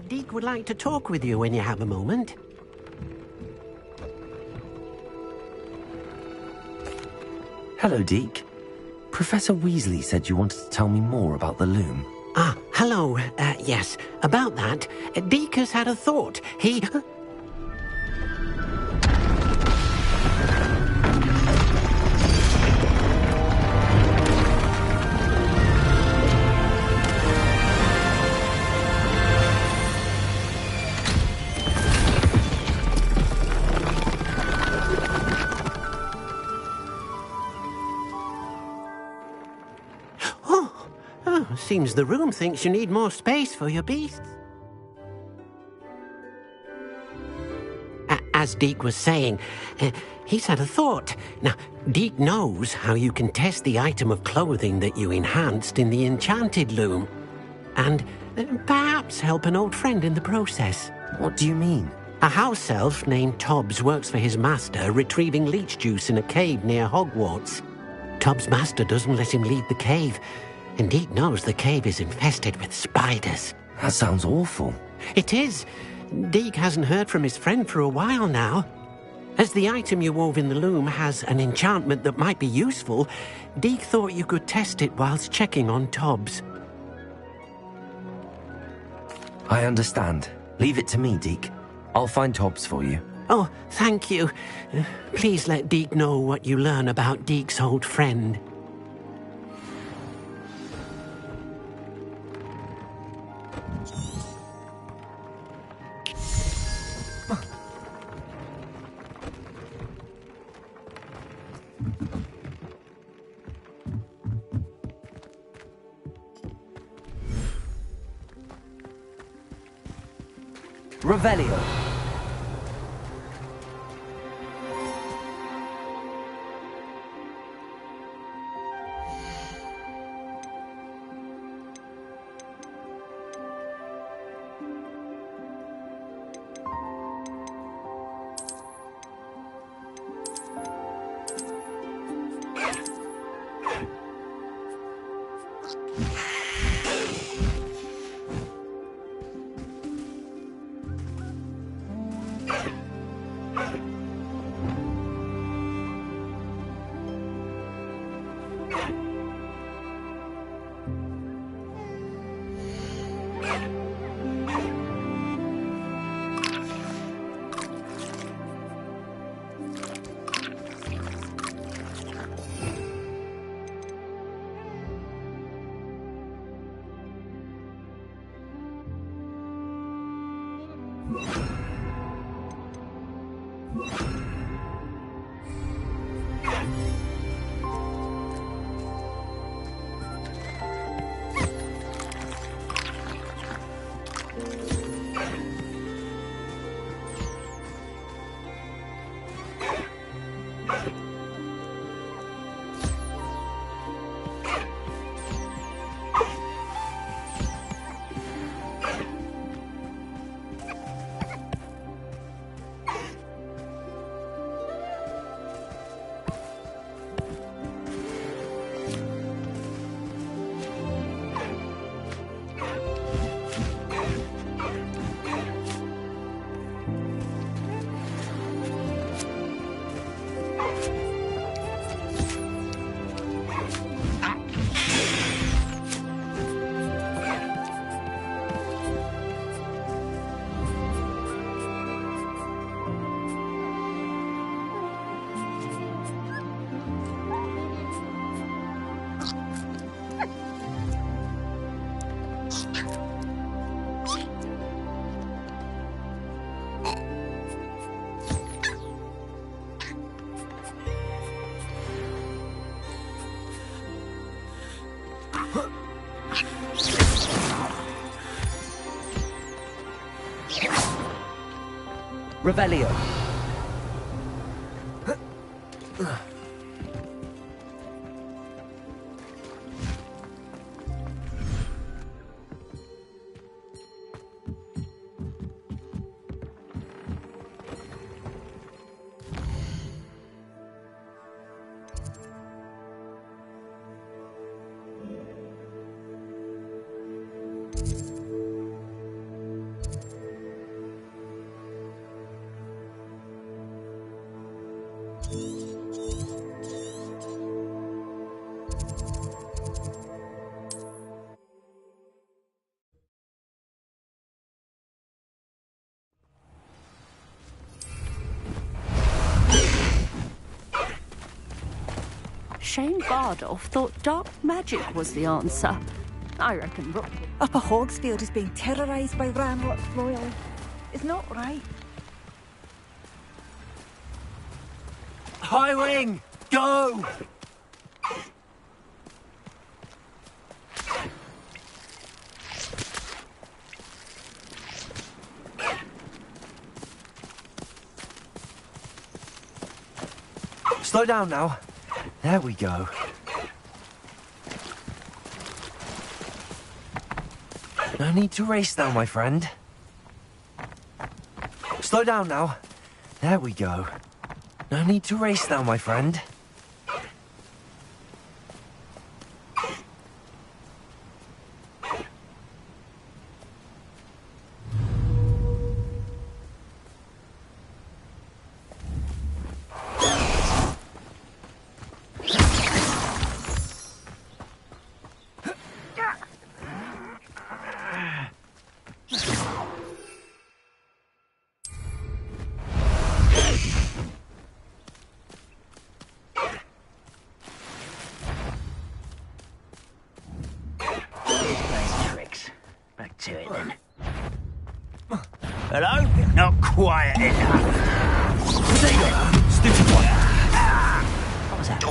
Deke would like to talk with you when you have a moment. Hello, Deke. Professor Weasley said you wanted to tell me more about the loom. Ah, hello. Yes, about that. Deke has had a thought. He... Seems the room thinks you need more space for your beasts. As Deke was saying, he's had a thought. Now, Deke knows how you can test the item of clothing that you enhanced in the enchanted loom. And perhaps help an old friend in the process. What do you mean? A house elf named Tobbs works for his master retrieving leech juice in a cave near Hogwarts. Tobbs' master doesn't let him leave the cave. And Deke knows the cave is infested with spiders. That sounds awful. It is. Deke hasn't heard from his friend for a while now. As the item you wove in the loom has an enchantment that might be useful, Deke thought you could test it whilst checking on Tobbs. I understand. Leave it to me, Deke. I'll find Tobbs for you. Oh, thank you. Please let Deke know what you learn about Deke's old friend. Revelio. Revelio. Shane Bardolph thought dark magic was the answer. I reckon Upper Hogsfield is being terrorised by Ranrock royally. It's not right. High Wing! Go! Slow down now. There we go. No need to race now, my friend. Slow down now. There we go. No need to race now, my friend. Hello? Not quiet enough. Stupid one. What was that?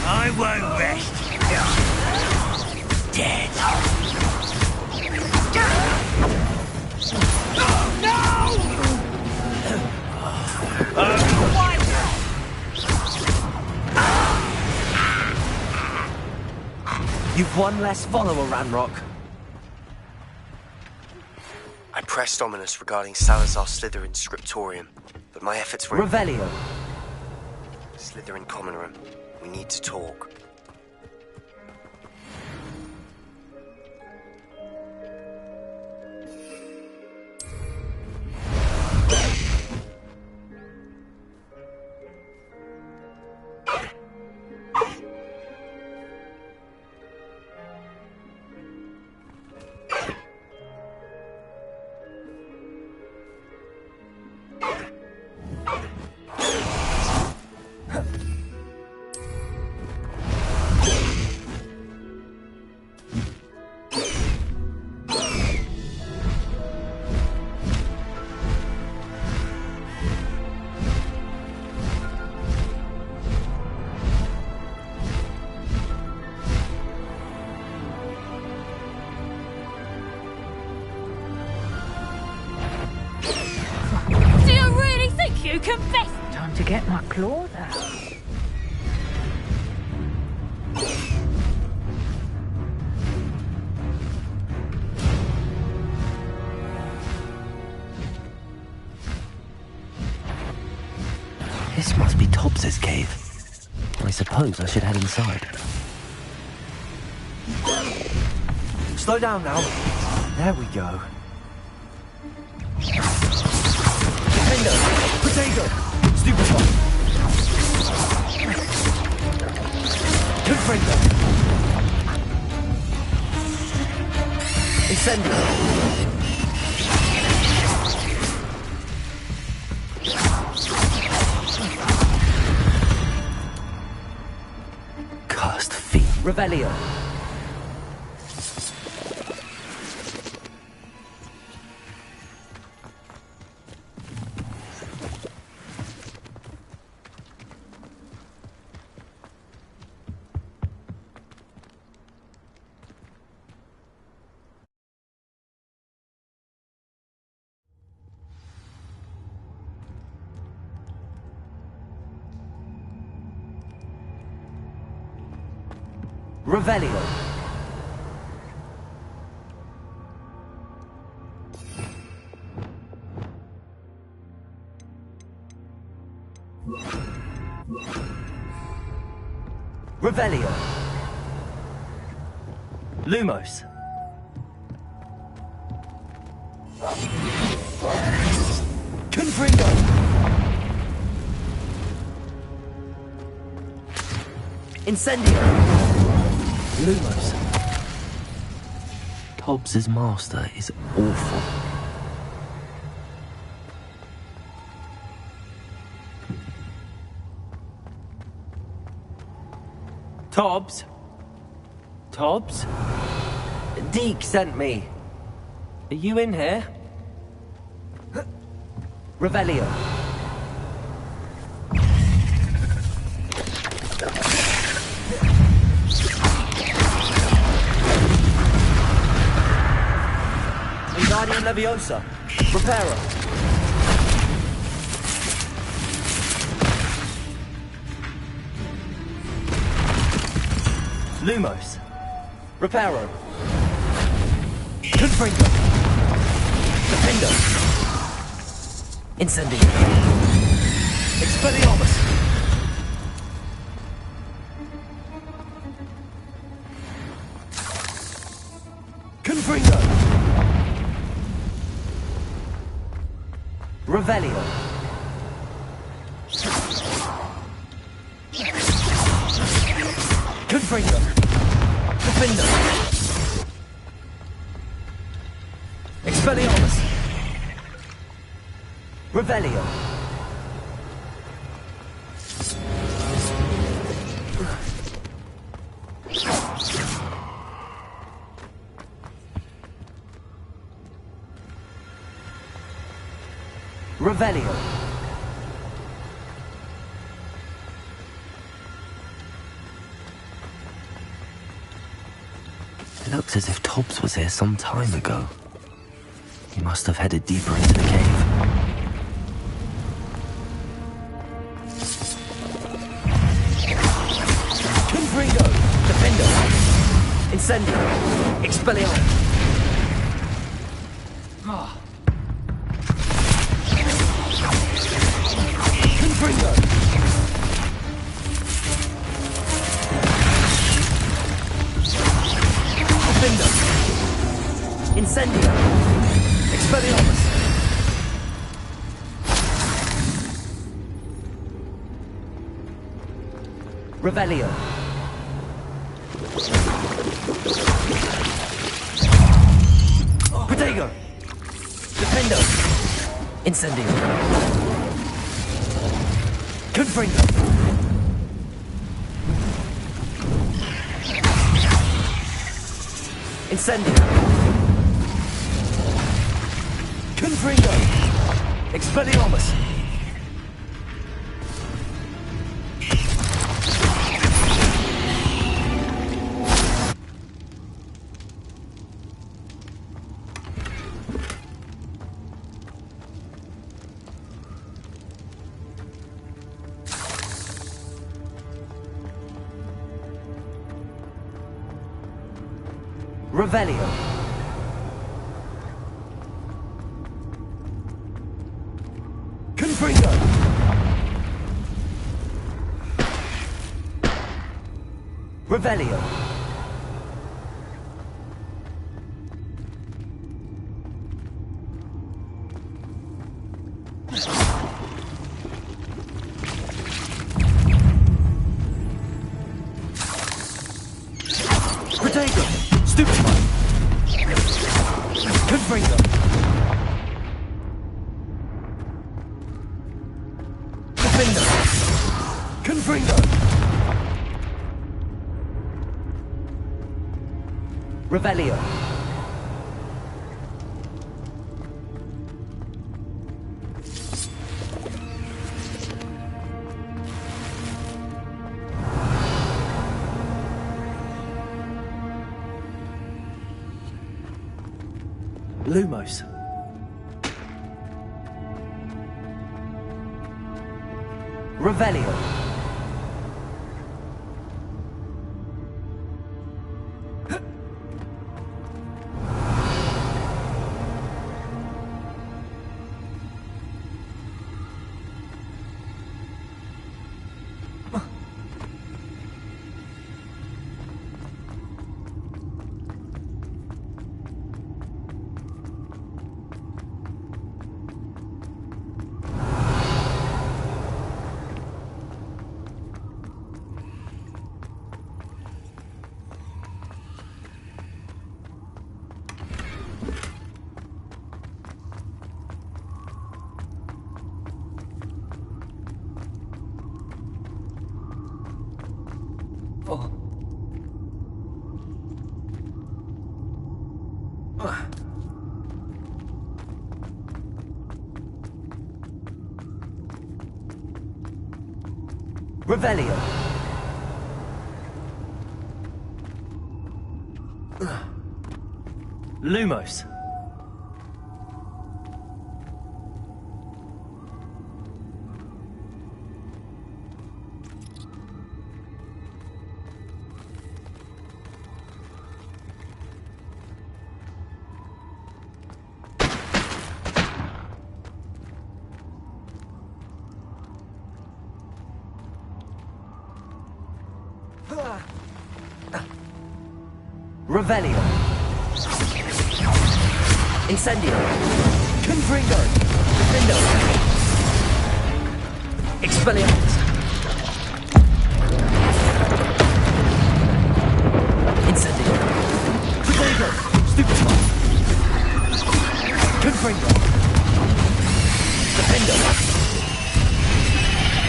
I won't rest. Dead. You've one less follower, Ranrock. I pressed Ominous regarding Salazar Slytherin's scriptorium, but my efforts were... Revelio. Slytherin common room. We need to talk. you confess! Time to get my claws out. This must be Tobbs's cave. I suppose I should head inside. Slow down now. There we go. Defender! Potato! Stupid one! Confringo! Incendio! Cursed fiend. Revelio. Revelio. Revelio. Lumos. Confringo. Incendio. Lumos. Tobbs's master is awful. Tobbs? Tobbs? Deke sent me. Are you in here? Revelio. Wingardium Leviosa. Reparo. Lumos. Reparo. Confringo. Defendo. Incendio. Expelliarmus. Confringo. Revelio. Confringo. Defendo. Expelliarmus. Revelio. Revelio. It looks as if Tobbs was here some time ago. He must have headed deeper into the cave. Confringo! Defendo! Incendio! Expelliarmus! Confringo! Defendo! Incendio! Expelliarmus! Revelio! Protego! Defendo! Incendio! Confringo! Incendio! Confringo! Expelliarmus! Revelio. Confringo. Revelio. Protego. Stupefy. Confringo. Defendo. Confringo. Revelio. Lumos. Revelio. Oh. Revelio. Lumos. Revelio. Incendio. Confringo. Defendo. Expelliarmus. Incendio. Protego. Stupefy. Confringo. Defendo.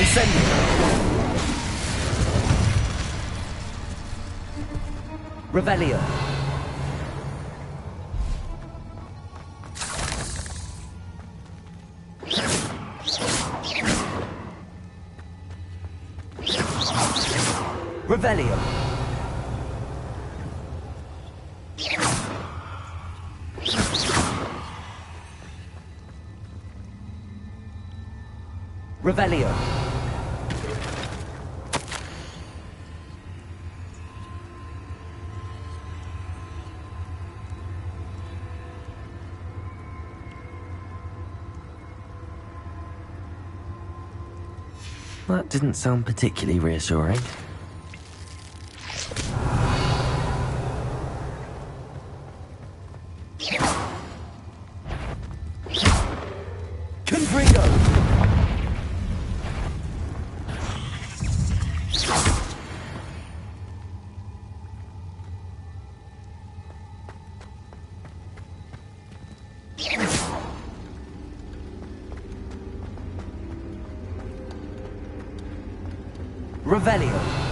Incendio. Revelio. Revelio. Revelio. That didn't sound particularly reassuring. Confringo! Revelio.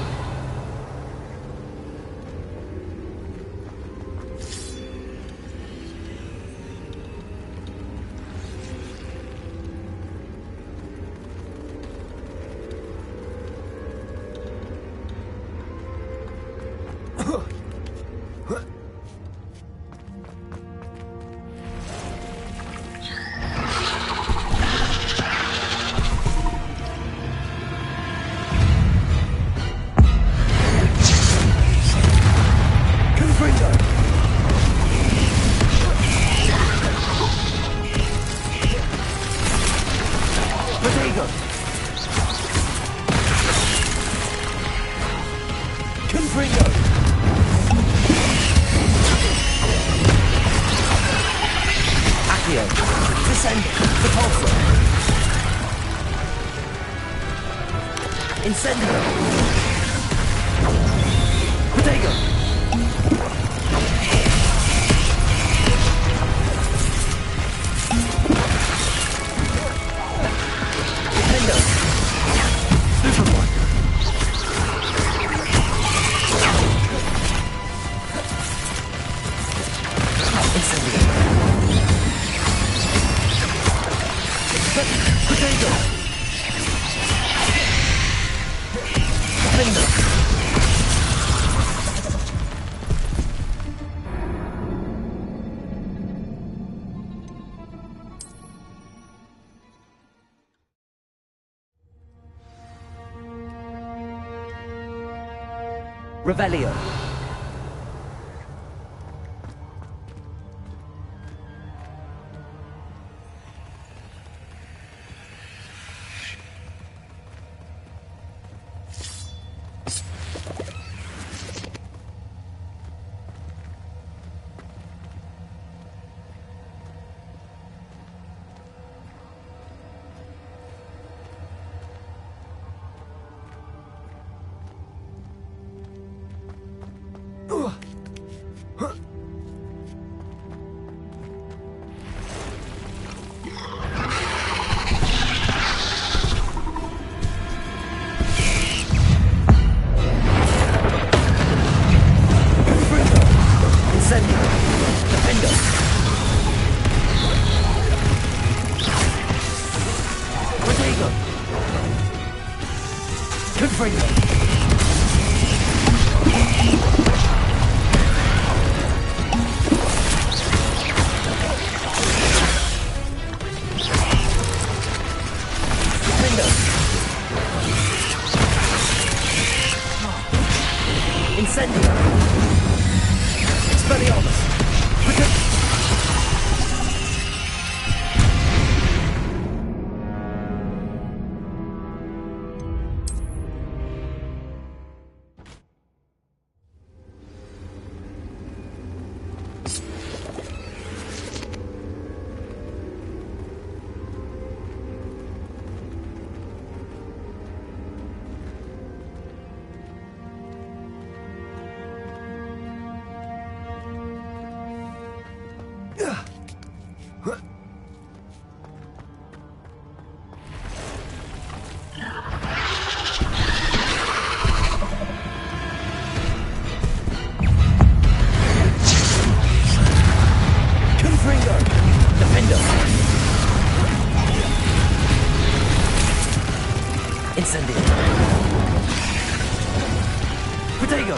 Incendio! Protego! Defendo! Superboy! Incendio! Protego! Defendo! Revelio. Incendio! Expelliarmus! Incendio! Protego!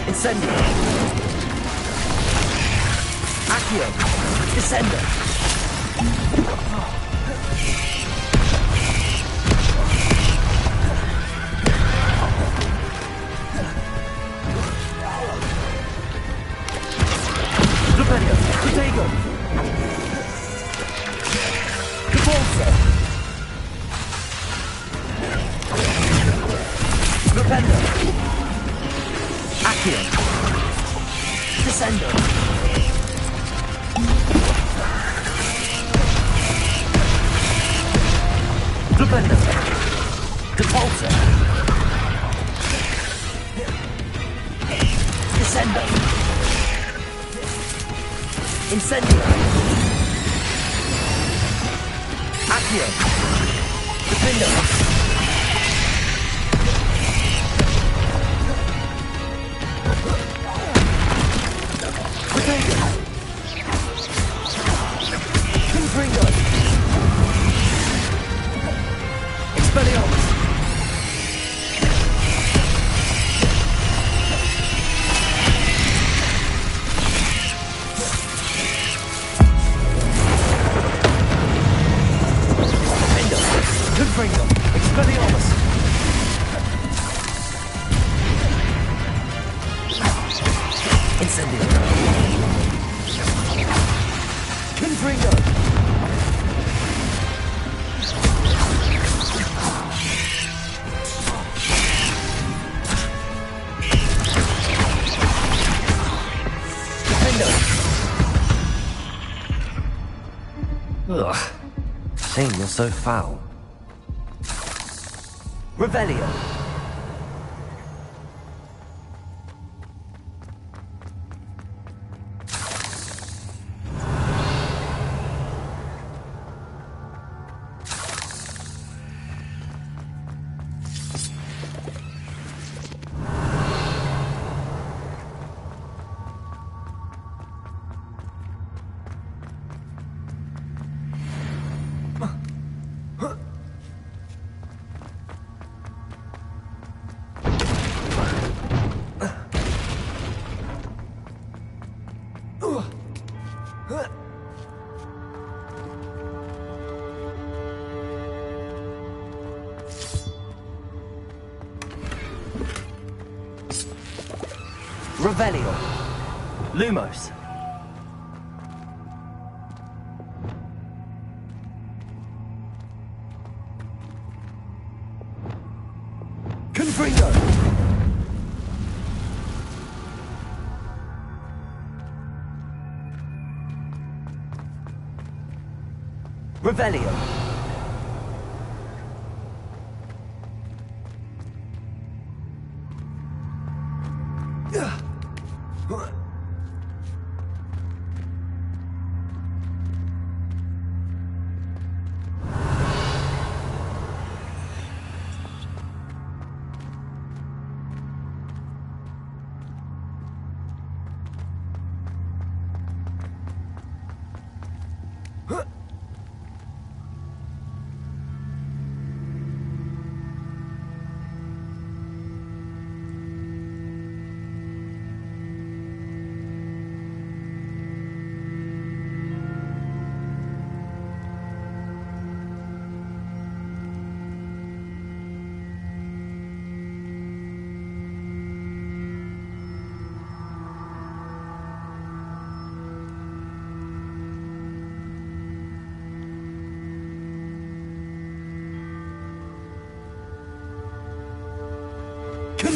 Incendio! Accio! Descendo! Luperio! Protego! Cabolso! Lupendo! Accio! Descendo! Lupendo! Cabolso! Descendo! Incendio! Accio! Lupendo! Expelliarmus! Confringo! Expelliarmus! Incendio! Confringo! Ugh. Shame you're so foul. Revelio. Revelio. Lumos. Confringo. Revelio.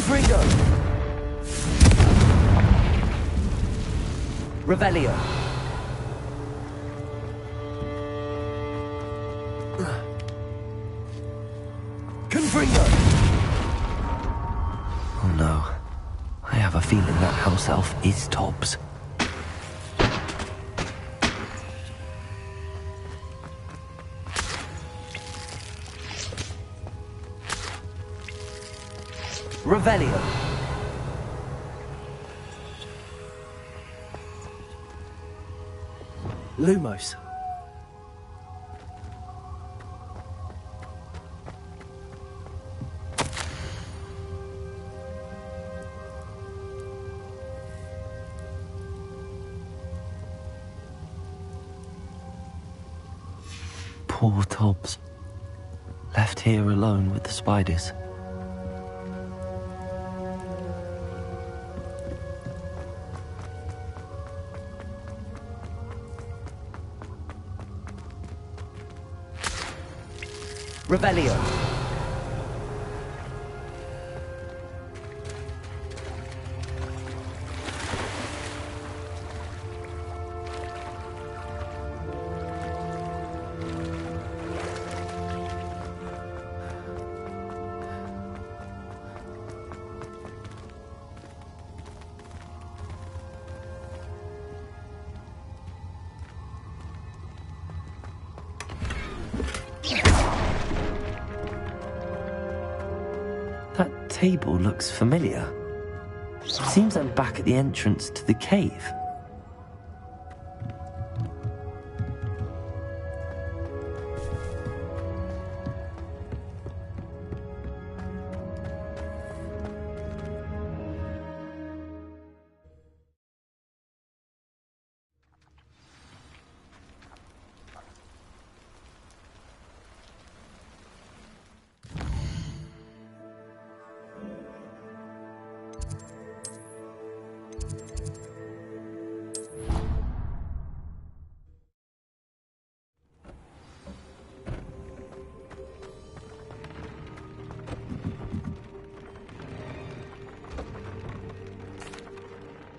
Confringo! Revelio! Confringo! Oh no. I have a feeling that house elf is Tobbs. Revelio. Lumos. Poor Tobbs. Left here alone with the spiders. Revelio. That table looks familiar. Seems I'm back at the entrance to the cave.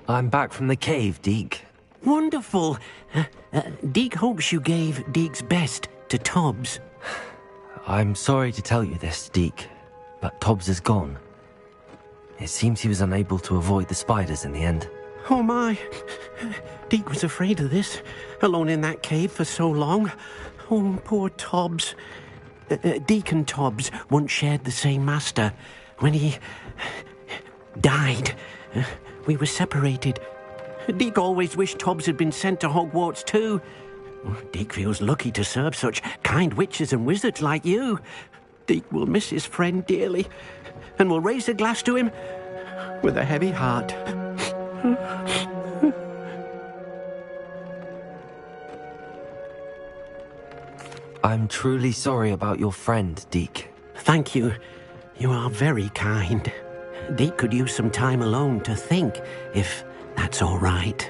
I'm back from the cave, Deke. Wonderful. Deke hopes you gave Deke's best to Tobbs. I'm sorry to tell you this, Deke, but Tobbs is gone. It seems he was unable to avoid the spiders in the end. Oh my. Deke was afraid of this, alone in that cave for so long. Oh, poor Tobbs. Deke and Tobbs once shared the same master. When he died, we were separated. Deke always wished Tobbs had been sent to Hogwarts too. Deke feels lucky to serve such kind witches and wizards like you. Deke will miss his friend dearly, and will raise a glass to him with a heavy heart. I'm truly sorry about your friend, Deke. Thank you. You are very kind. Deke could use some time alone to think, if that's all right.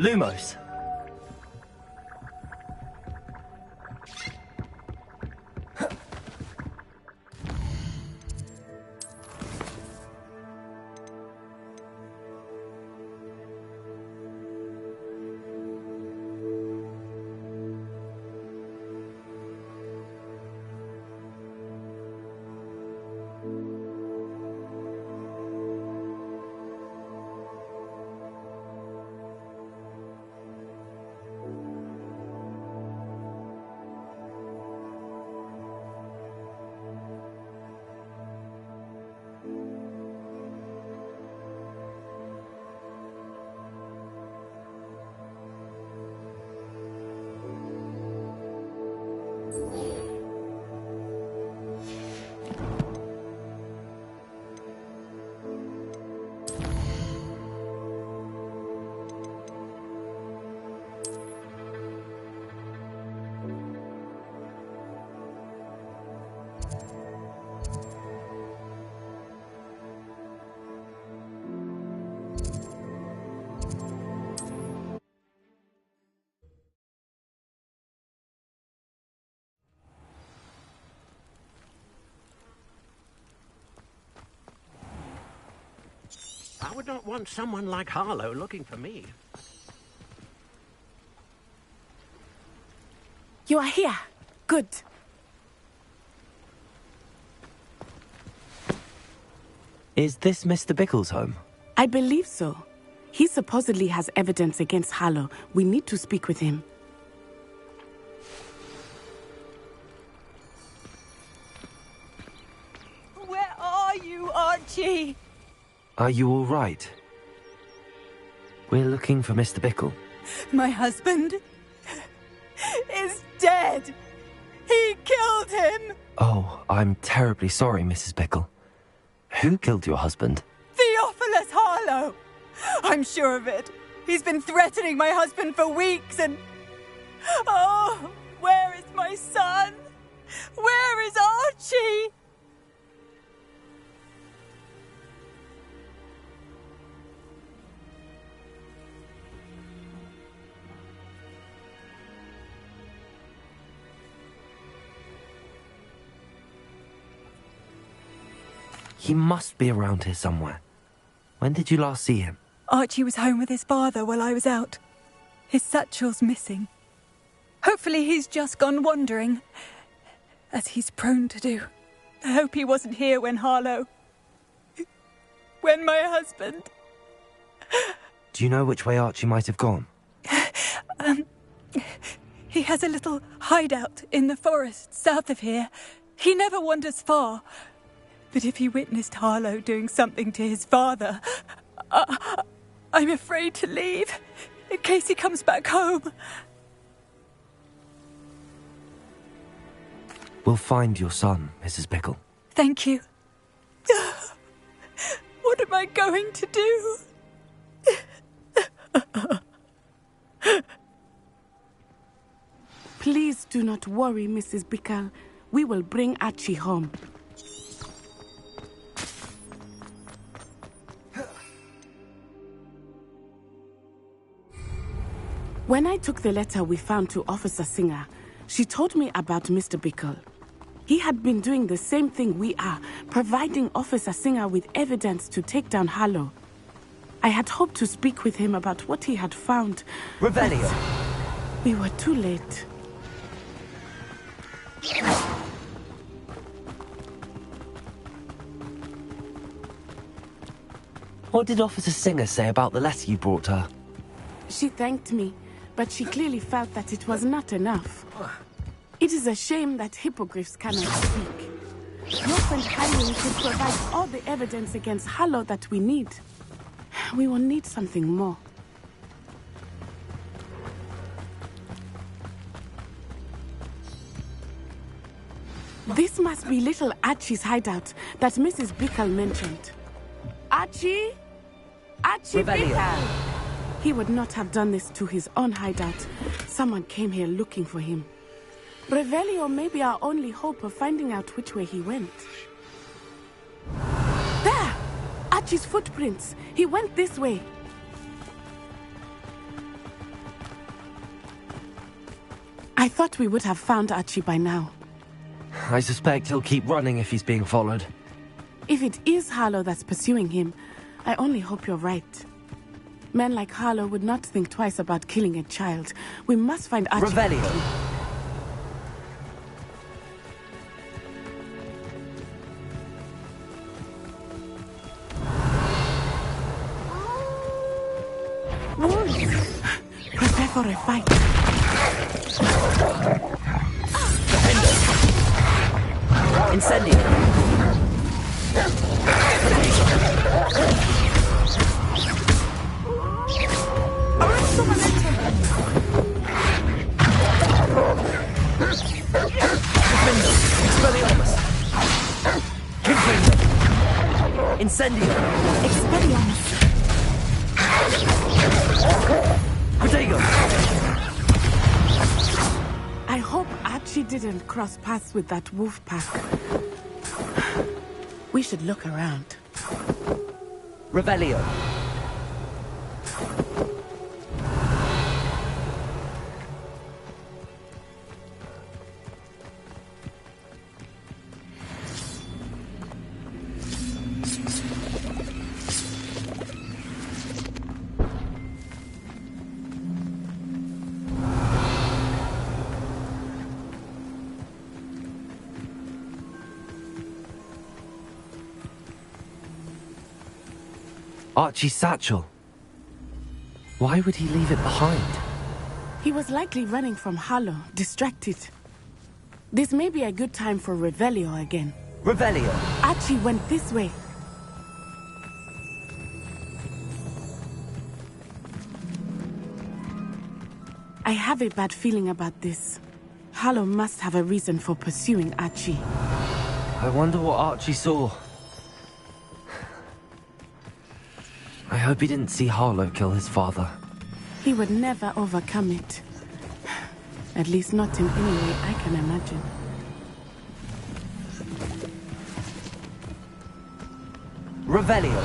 Lumos. I would not want someone like Harlow looking for me. You are here. Good. Is this Mr. Bickle's home? I believe so. He supposedly has evidence against Harlow. We need to speak with him. Where are you, Archie? Are you all right? We're looking for Mr. Bickle. My husband is dead. He killed him. Oh, I'm terribly sorry, Mrs. Bickle. Who killed your husband? Theophilus Harlow. I'm sure of it. He's been threatening my husband for weeks and... Oh, where is my son? Where is Archie? He must be around here somewhere. When did you last see him? Archie was home with his father while I was out. His satchel's missing. Hopefully he's just gone wandering, as he's prone to do. I hope he wasn't here when Harlow... when my husband... Do you know which way Archie might have gone? He has a little hideout in the forest south of here. He never wanders far. But if he witnessed Harlow doing something to his father, I'm afraid to leave, in case he comes back home. We'll find your son, Mrs. Bickle. Thank you. What am I going to do? Please do not worry, Mrs. Bickle. We will bring Archie home. When I took the letter we found to Officer Singer, she told me about Mr. Bickle. He had been doing the same thing we are, providing Officer Singer with evidence to take down Harlow. I had hoped to speak with him about what he had found. Revelio. But we were too late. What did Officer Singer say about the letter you brought her? She thanked me, but she clearly felt that it was not enough. It is a shame that hippogriffs cannot speak. Your friend Heinlein could provide all the evidence against Harlow that we need. We will need something more. This must be little Archie's hideout that Mrs. Bickle mentioned. Archie? Archie Bickle! He would not have done this to his own hideout. Someone came here looking for him. Revelio may be our only hope of finding out which way he went. There! Archie's footprints. He went this way. I thought we would have found Archie by now. I suspect he'll keep running if he's being followed. If it is Harlow that's pursuing him, I only hope you're right. Men like Harlow would not think twice about killing a child. We must find Archie. Revelio. Prepare for a fight. Incendio. Expelliarmus. Incendio. Expelliarmus. Protego. I hope Archie didn't cross paths with that wolf pack. We should look around. Revelio. Archie's satchel. Why would he leave it behind? He was likely running from Harlow, distracted. This may be a good time for Revelio again. Revelio. Archie went this way. I have a bad feeling about this. Harlow must have a reason for pursuing Archie. I wonder what Archie saw. I hope he didn't see Harlow kill his father. He would never overcome it. At least not in any way I can imagine. Revelio.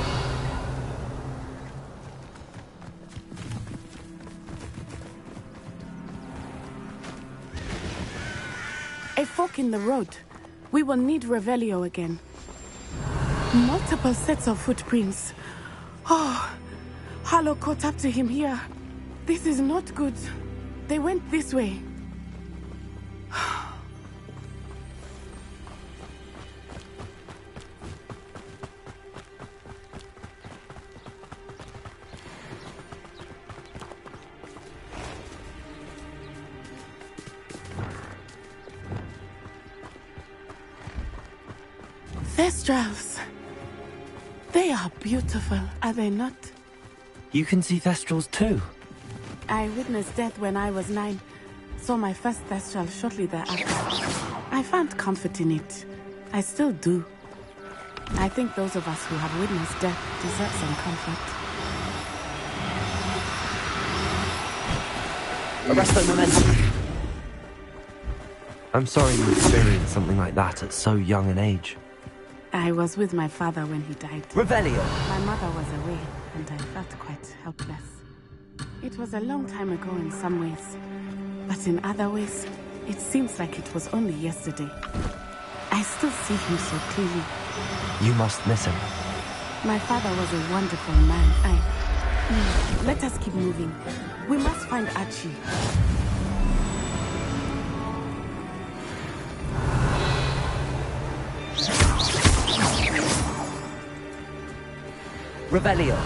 A fork in the road. We will need Revelio again. Multiple sets of footprints. Oh, Harlow caught up to him here. This is not good. They went this way. Thestrals. They are beautiful, are they not? You can see Thestrals too. I witnessed death when I was 9. Saw my first Thestral shortly thereafter. I found comfort in it. I still do. I think those of us who have witnessed death deserve some comfort. Arresto momentum. I'm sorry you experienced something like that at so young an age. I was with my father when he died. Revelio. My mother was away, and I felt quite helpless. It was a long time ago in some ways, but in other ways, it seems like it was only yesterday. I still see him so clearly. You must miss him. My father was a wonderful man. Let us keep moving. We must find Archie. Revelio.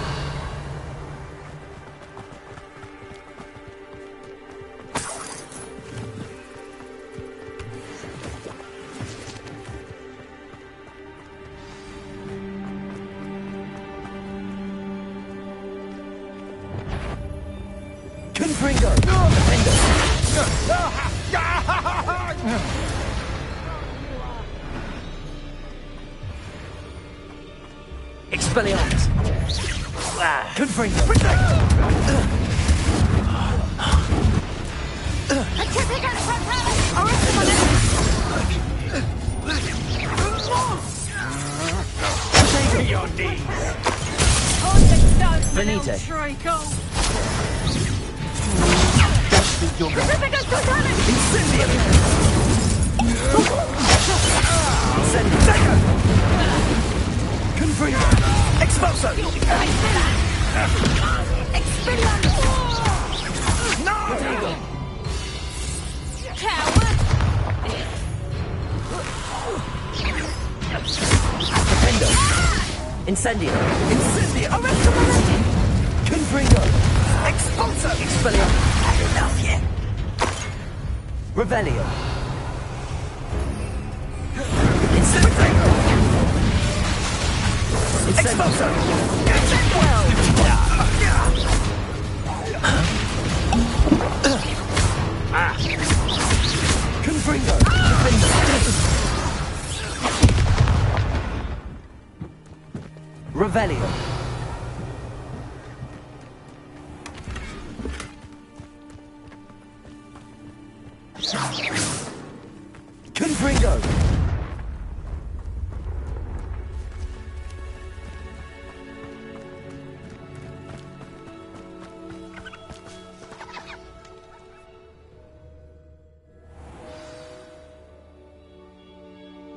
Confringo. Expelliarmus. Confringo. Your knees. Benito. think you're going to... Incendiary! Incendiary! Confringo! Expulso! No! Coward! Defendo! Incendio! Incendio! Confringo! Expulso! Expelliarmus! Had enough yet? Revelio! Incendio! Expulso! Confringo! Revelio! Confringo!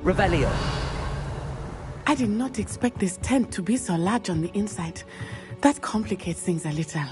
Revelio! I did not expect this tent to be so large on the inside. That complicates things a little.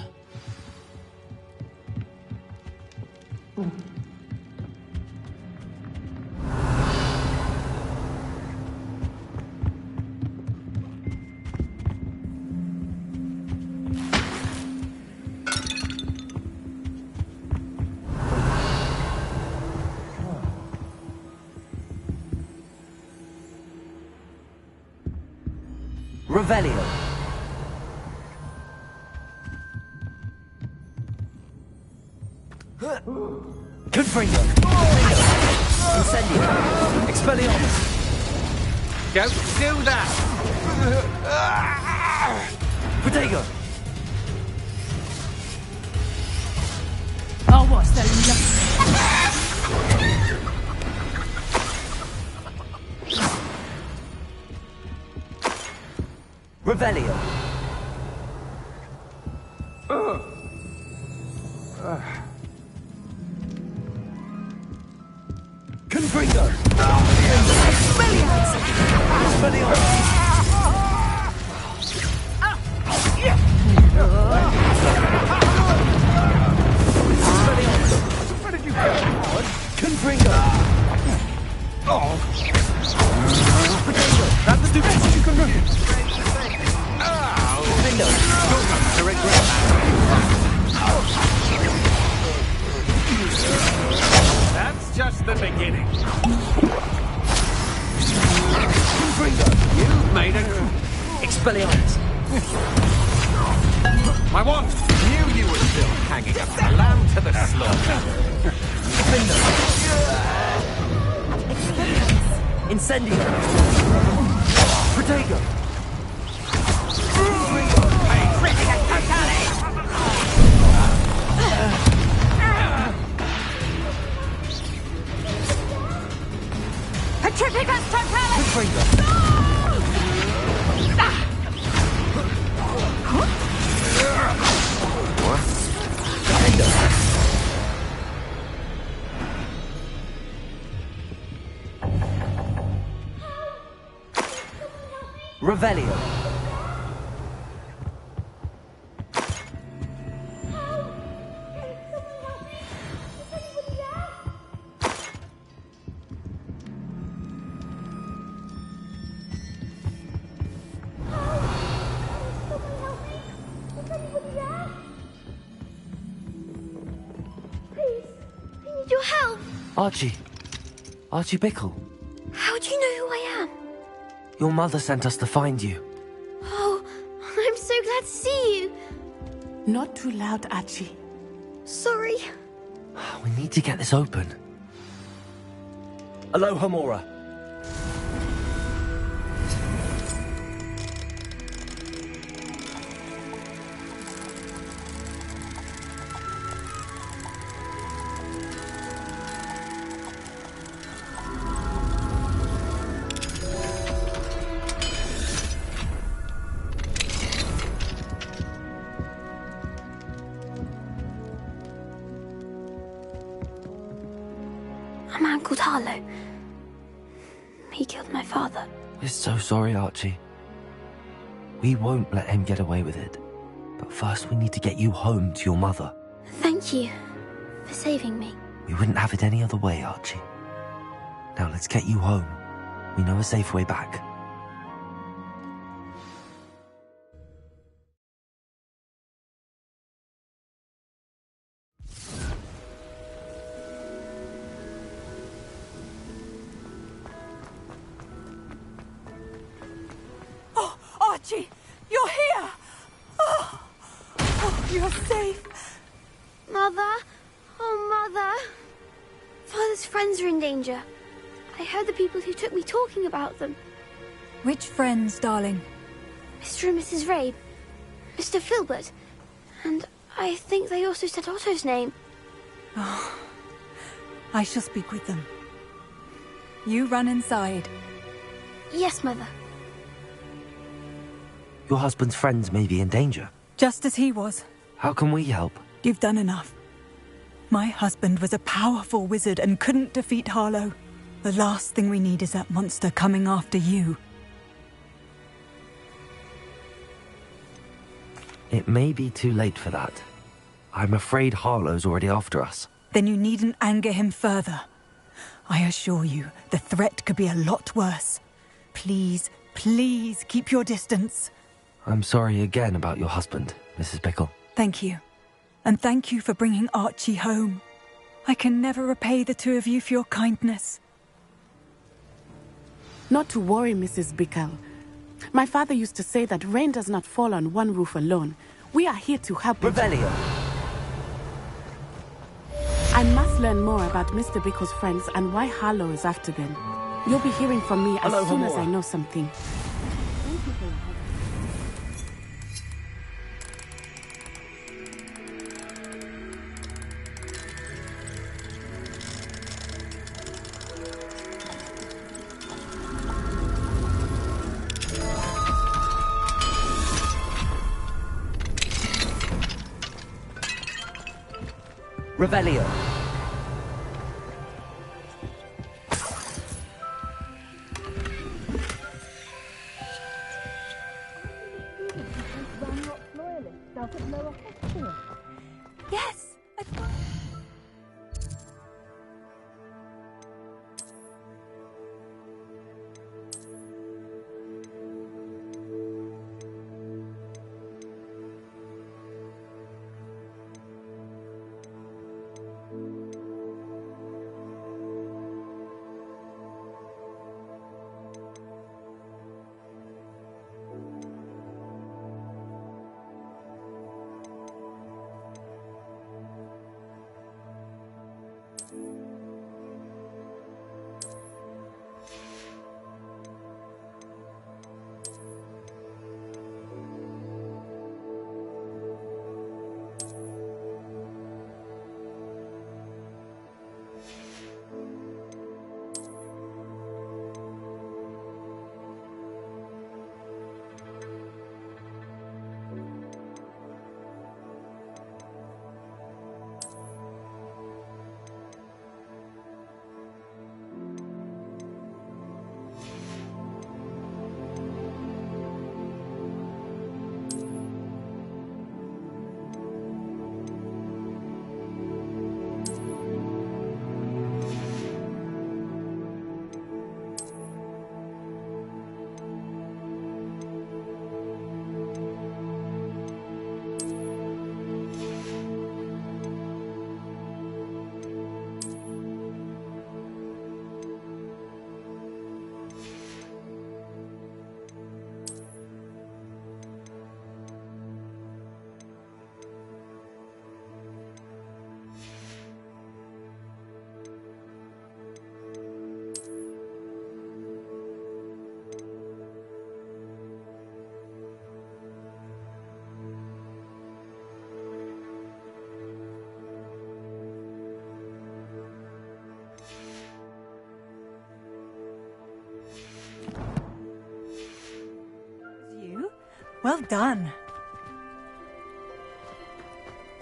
Revelio! Confringo! Incendio! Expelliarmus! Don't do that! Protego! Oh, what's the Revelio! Confringo! Expelliarmus! Expelliarmus! Where did you go? Confringo! That's the best you can do! Confringo! You're going to regret that. That's just the beginning. Confringo! You've made a... Expelliarmus! My wand knew you were still hanging up. A lamb to the slaughter. Confringo! Incendio! Protego! Petrificus totalis! Confringo! Revelio! Your help! Archie Bickle. How do you know who I am? Your mother sent us to find you. Oh, I'm so glad to see you. Not too loud, Archie. Sorry. We need to get this open. Aloha, Mora. called Harlow. He killed my father. We're so sorry, Archie. We won't let him get away with it. But first we need to get you home to your mother. Thank you for saving me. We wouldn't have it any other way, Archie. Now let's get you home. We know a safe way back. Oh, Archie, you're here! Oh, you're safe. Mother? Oh, Mother. Father's friends are in danger. I heard the people who took me talking about them. Which friends, darling? Mr. and Mrs. Rabe, Mr. Filbert, and I think they also said Otto's name. Oh, I shall speak with them. You run inside. Yes, Mother. Your husband's friends may be in danger. Just as he was. How can we help? You've done enough. My husband was a powerful wizard and couldn't defeat Harlow. The last thing we need is that monster coming after you. It may be too late for that. I'm afraid Harlow's already after us. Then you needn't anger him further. I assure you, the threat could be a lot worse. Please, please keep your distance. I'm sorry again about your husband, Mrs. Bickle. Thank you. And thank you for bringing Archie home. I can never repay the two of you for your kindness. Not to worry, Mrs. Bickle. My father used to say that rain does not fall on one roof alone. We are here to help you. Revelio! I must learn more about Mr. Bickle's friends and why Harlow is after them. You'll be hearing from me as soon as I know something. Revelio! Yes! Well done.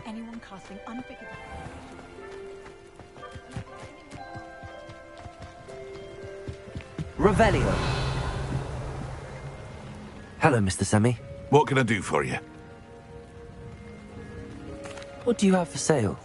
Anyone casting unforgivable. Revelio. Hello, Mr. Semi. What can I do for you? What do you have for sale?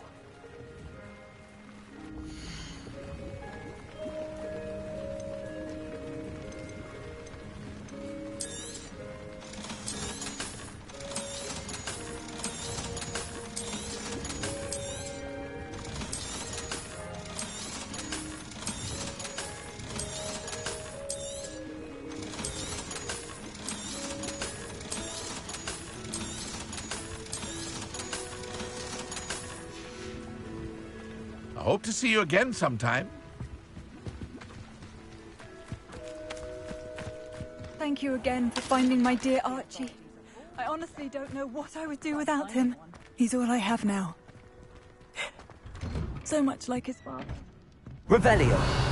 I hope to see you again sometime. Thank you again for finding my dear Archie. I honestly don't know what I would do without him. He's all I have now. So much like his father. Revelio.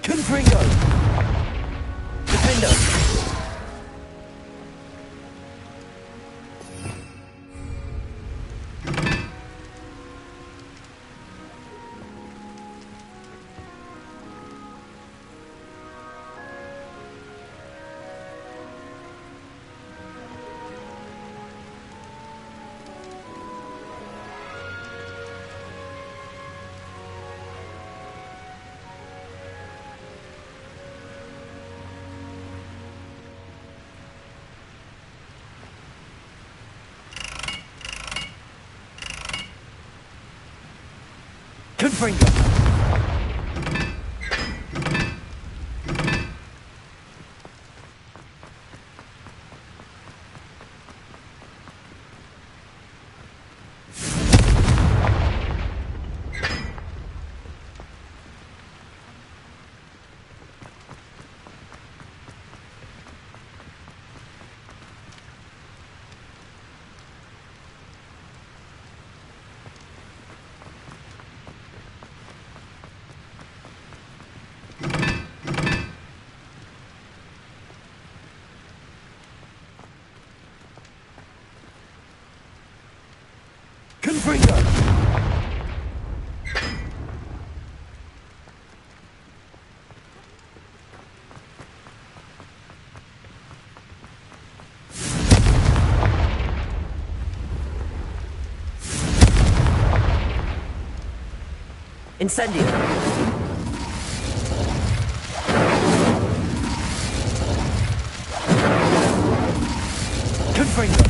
Confringo! Defendo! Confringo! Confringo! Incendio! Confringo!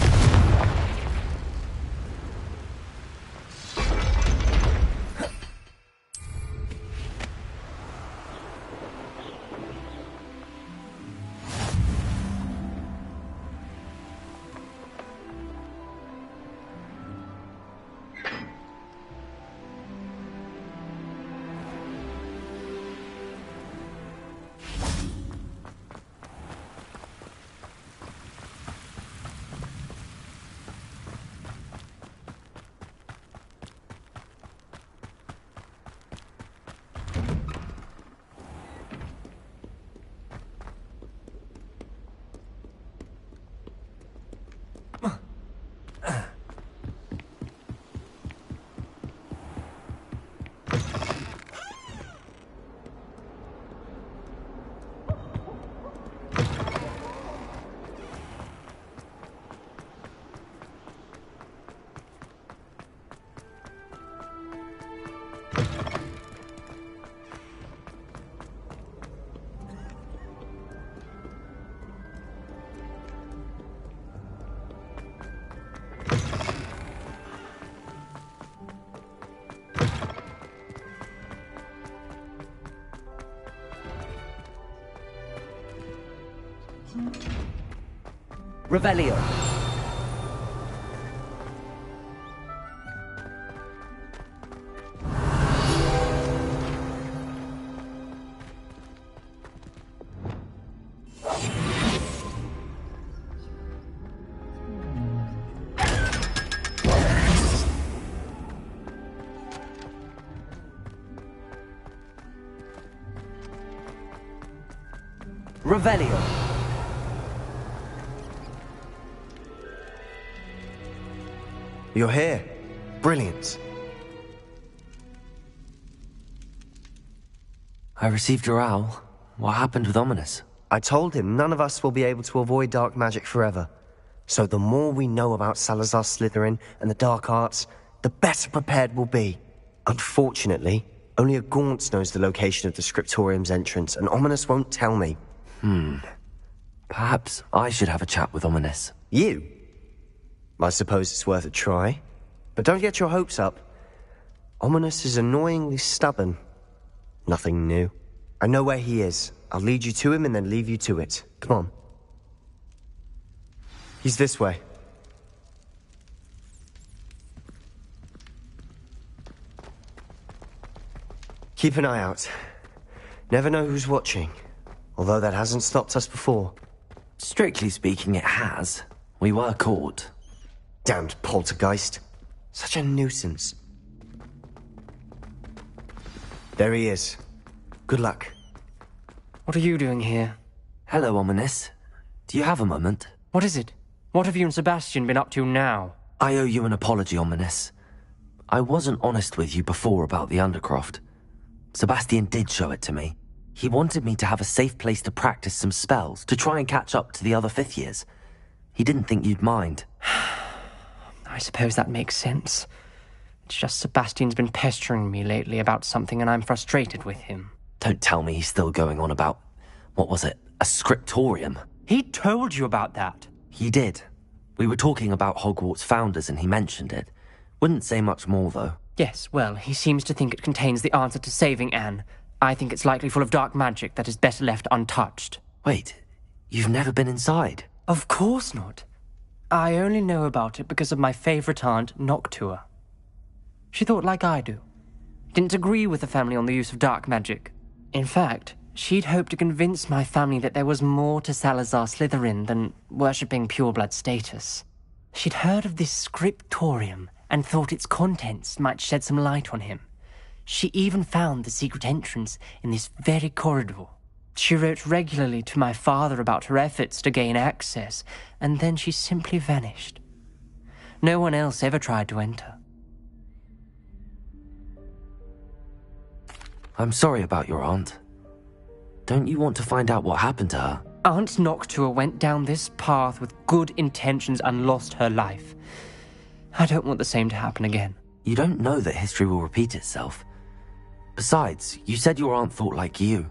Revelio. Revelio. You're here. Brilliant. I received your owl. What happened with Ominous? I told him none of us will be able to avoid dark magic forever. So the more we know about Salazar Slytherin and the dark arts, the better prepared we'll be. Unfortunately, only a Gaunt knows the location of the Scriptorium's entrance, and Ominous won't tell me. Perhaps I should have a chat with Ominous. You? I suppose it's worth a try. But don't get your hopes up. Ominous is annoyingly stubborn. Nothing new. I know where he is. I'll lead you to him and then leave you to it. Come on. He's this way. Keep an eye out. Never know who's watching. Although that hasn't stopped us before. Strictly speaking, it has. We were caught. Damned poltergeist. Such a nuisance. There he is. Good luck. What are you doing here? Hello, Ominous. Do you have a moment? What is it? What have you and Sebastian been up to now? I owe you an apology, Ominous. I wasn't honest with you before about the Undercroft. Sebastian did show it to me. He wanted me to have a safe place to practice some spells, to try and catch up to the other fifth years. He didn't think you'd mind. I suppose that makes sense. It's just Sebastian's been pestering me lately about something and I'm frustrated with him. Don't tell me he's still going on about, what was it, a scriptorium? He told you about that. He did. We were talking about Hogwarts founders and he mentioned it. Wouldn't say much more, though. Yes, well, he seems to think it contains the answer to saving Anne. I think it's likely full of dark magic that is better left untouched. Wait, you've never been inside? Of course not. I only know about it because of my favourite aunt, Noctua. She thought like I do. Didn't agree with the family on the use of dark magic. In fact, she'd hoped to convince my family that there was more to Salazar Slytherin than worshipping pureblood status. She'd heard of this scriptorium and thought its contents might shed some light on him. She even found the secret entrance in this very corridor. She wrote regularly to my father about her efforts to gain access, and then she simply vanished. No one else ever tried to enter. I'm sorry about your aunt. Don't you want to find out what happened to her? Aunt Noctua went down this path with good intentions and lost her life. I don't want the same to happen again. You don't know that history will repeat itself. Besides, you said your aunt thought like you.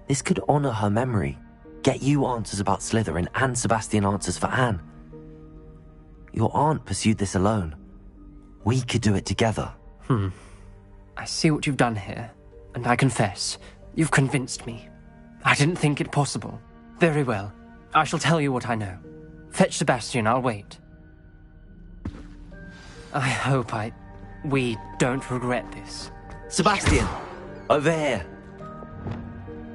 This could honor her memory, get you answers about Slytherin and Sebastian answers for Anne. Your aunt pursued this alone. We could do it together. I see what you've done here, and I confess, you've convinced me. I didn't think it possible. Very well. I shall tell you what I know. Fetch Sebastian, I'll wait. I hope we don't regret this. Sebastian! Over here!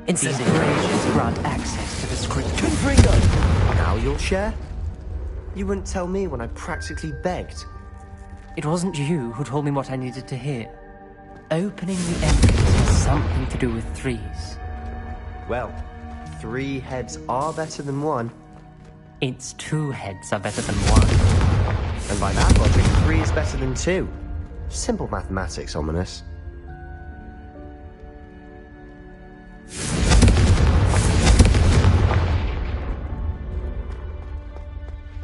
These arrangements grant access to the script. Confringo! Now you'll share? You wouldn't tell me when I practically begged. It wasn't you who told me what I needed to hear. Opening the entrance has something to do with threes. Well, 3 heads are better than 1. It's 2 heads are better than 1. And by that logic, 3 is better than 2. Simple mathematics, Ominous.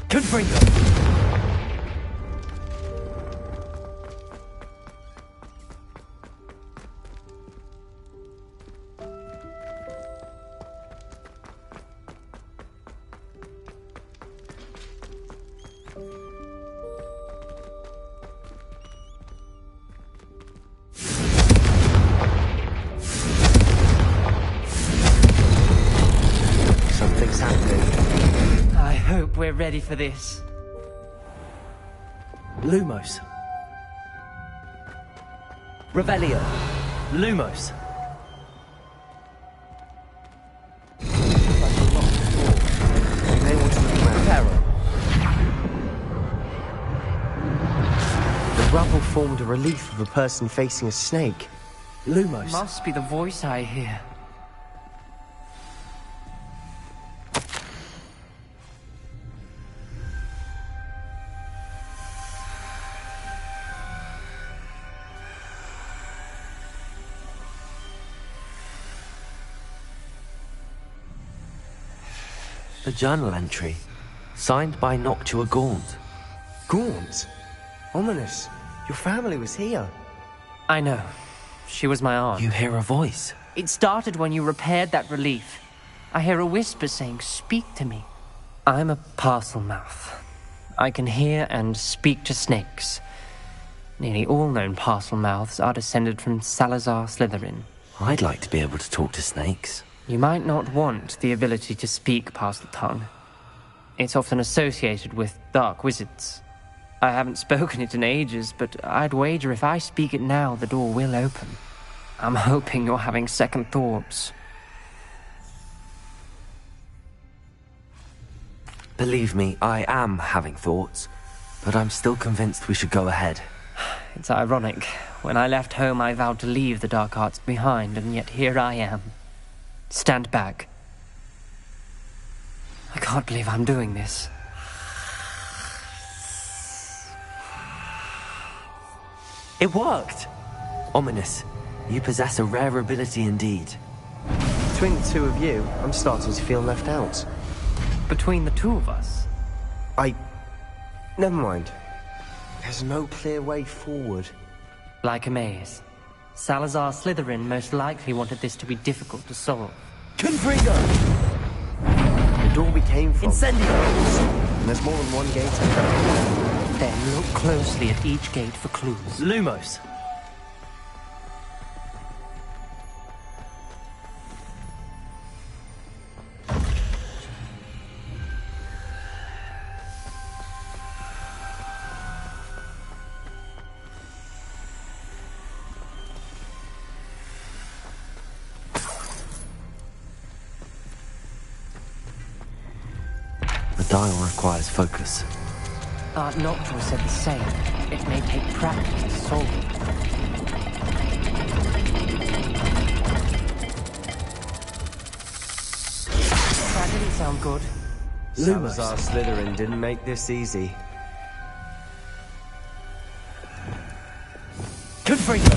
Confringo! I hope we're ready for this. Lumos. Revelio. Lumos. The rubble formed a relief of a person facing a snake. Lumos. Must be the voice I hear. A journal entry, signed by Noctua Gaunt. Gaunt? Ominous. Your family was here. I know. She was my aunt. You hear a voice. It started when you repaired that relief. I hear a whisper saying, "Speak to me." I'm a parcel mouth. I can hear and speak to snakes. Nearly all known parcel mouths are descended from Salazar Slytherin. I'd like to be able to talk to snakes. You might not want the ability to speak parcel tongue. It's often associated with dark wizards. I haven't spoken it in ages, but I'd wager if I speak it now, the door will open. I'm hoping you're having second thoughts. Believe me, I am having thoughts, but I'm still convinced we should go ahead. It's ironic. When I left home, I vowed to leave the dark arts behind, and yet here I am. Stand back. I can't believe I'm doing this. It worked! Ominous. You possess a rare ability indeed. Between the two of you, I'm starting to feel left out. Between the two of us? Never mind. There's no clear way forward. Like a maze. Salazar Slytherin most likely wanted this to be difficult to solve. Confringo! The door we came from. Incendio! And there's more than one gate ahead. Then look closely at each gate for clues. Lumos. The dial requires focus. Art Noctua said the same. It may take practice to solve it. That didn't sound good. Salazar Slytherin didn't make this easy. Confringo!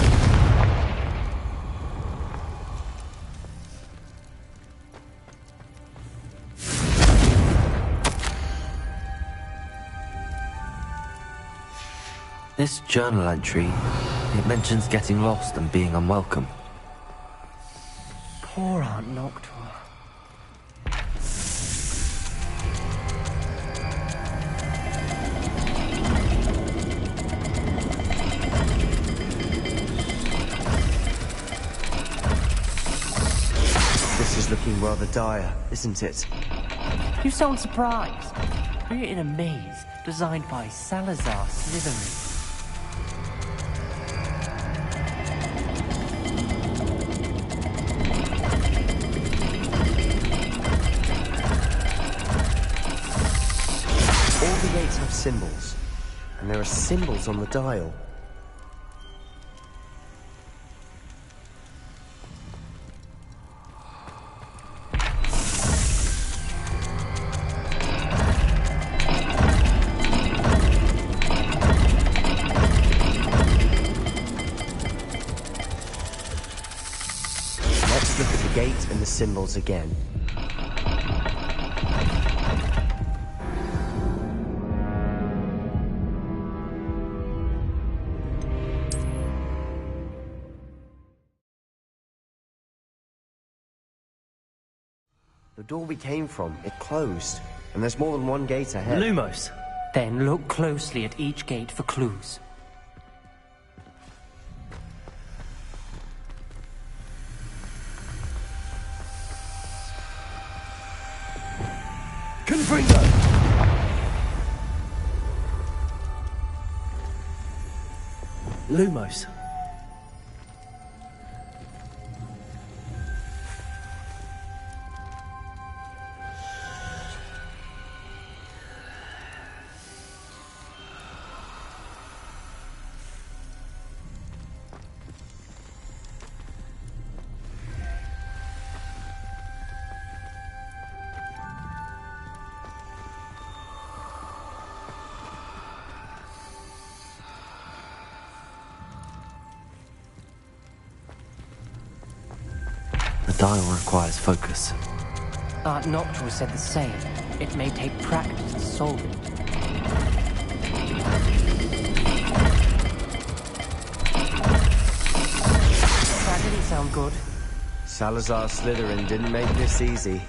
This journal entry, it mentions getting lost and being unwelcome. Poor Aunt Noctua. This is looking rather dire, isn't it? You sound surprised. We're in a maze designed by Salazar Slytherin. All the gates have symbols, and there are symbols on the dial. Let's look at the gate and the symbols again. The door we came from, it closed, and there's more than one gate ahead. Lumos! Then look closely at each gate for clues. Confringo! Lumos. The dial requires focus. Noctua said the same. It may take practice to solve it. That didn't sound good. Salazar Slytherin didn't make this easy.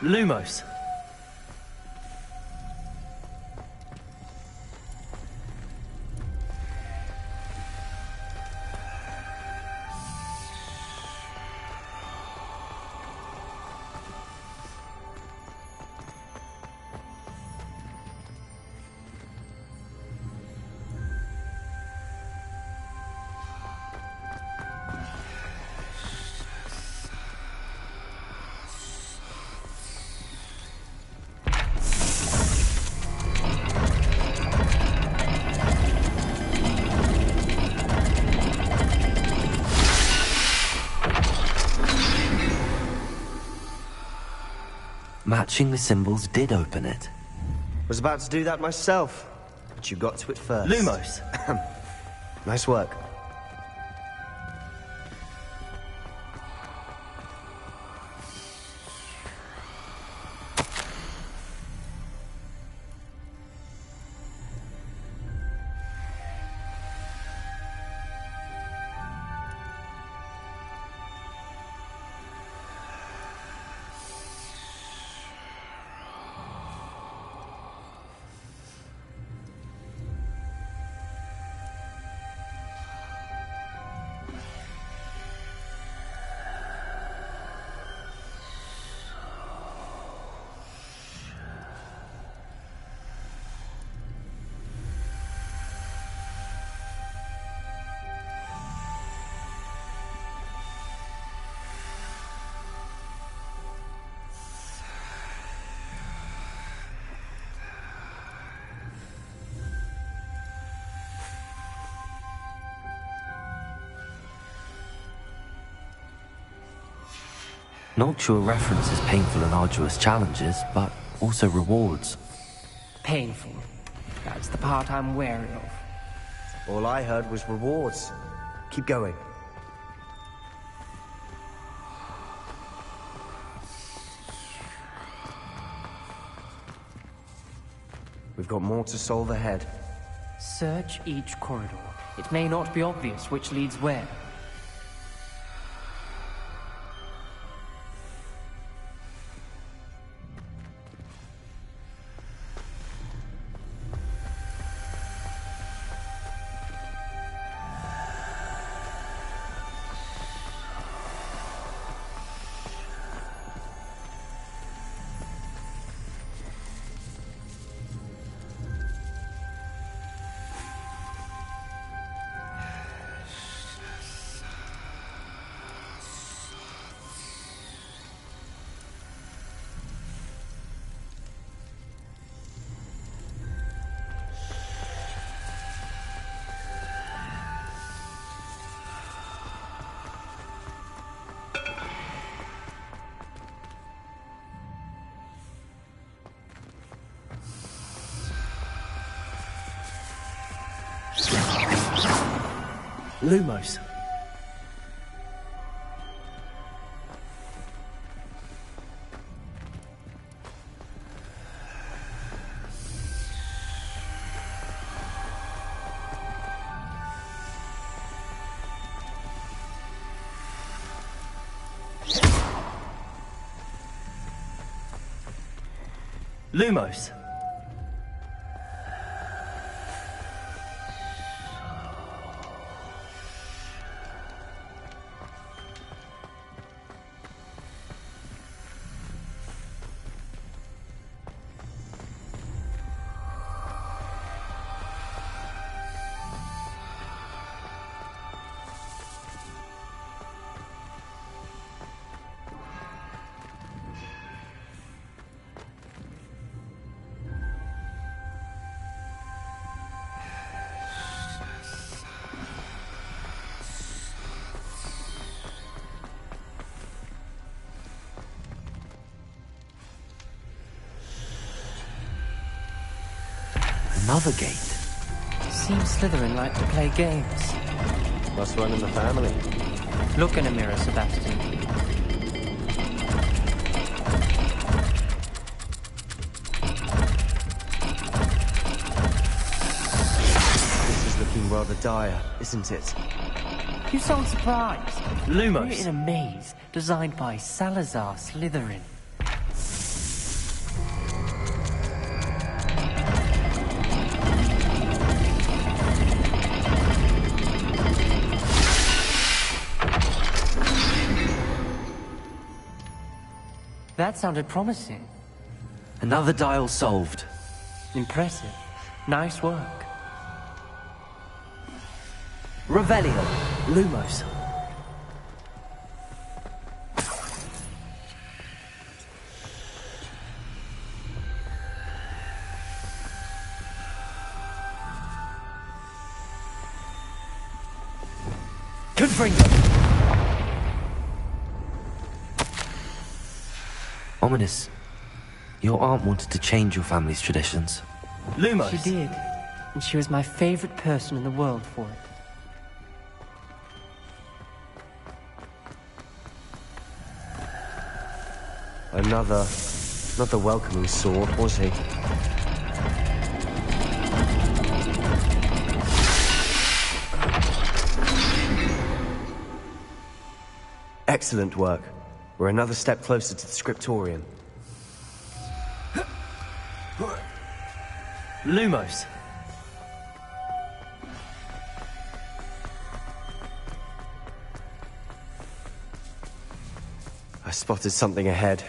Lumos. Matching the symbols did open it. Was about to do that myself, but you got to it first. Lumos. Nice work. Noctua references painful and arduous challenges, but also rewards. Painful. That's the part I'm wary of. All I heard was rewards. Keep going. We've got more to solve ahead. Search each corridor. It may not be obvious which leads where. Lumos. Lumos. Another gate. Seems Slytherin like to play games. Must run in the family. Look in a mirror, Sebastian. This is looking rather dire, isn't it? You sound surprised. Lumos. We're in a maze designed by Salazar Slytherin. That sounded promising. Another dial solved. Impressive. Nice work. Revelio. Lumos. Confringo. Ominous. Your aunt wanted to change your family's traditions. Lumos. She did. And she was my favorite person in the world for it. Another welcoming sword, was he? Excellent work. We're another step closer to the scriptorium. Lumos. I spotted something ahead.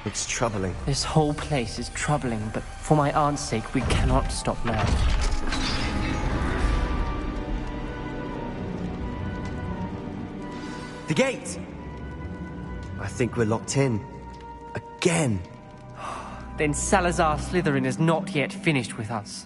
Looks troubling. This whole place is troubling, but for my aunt's sake, we cannot stop now. The gate! I think we're locked in. Again. Then Salazar Slytherin is not yet finished with us.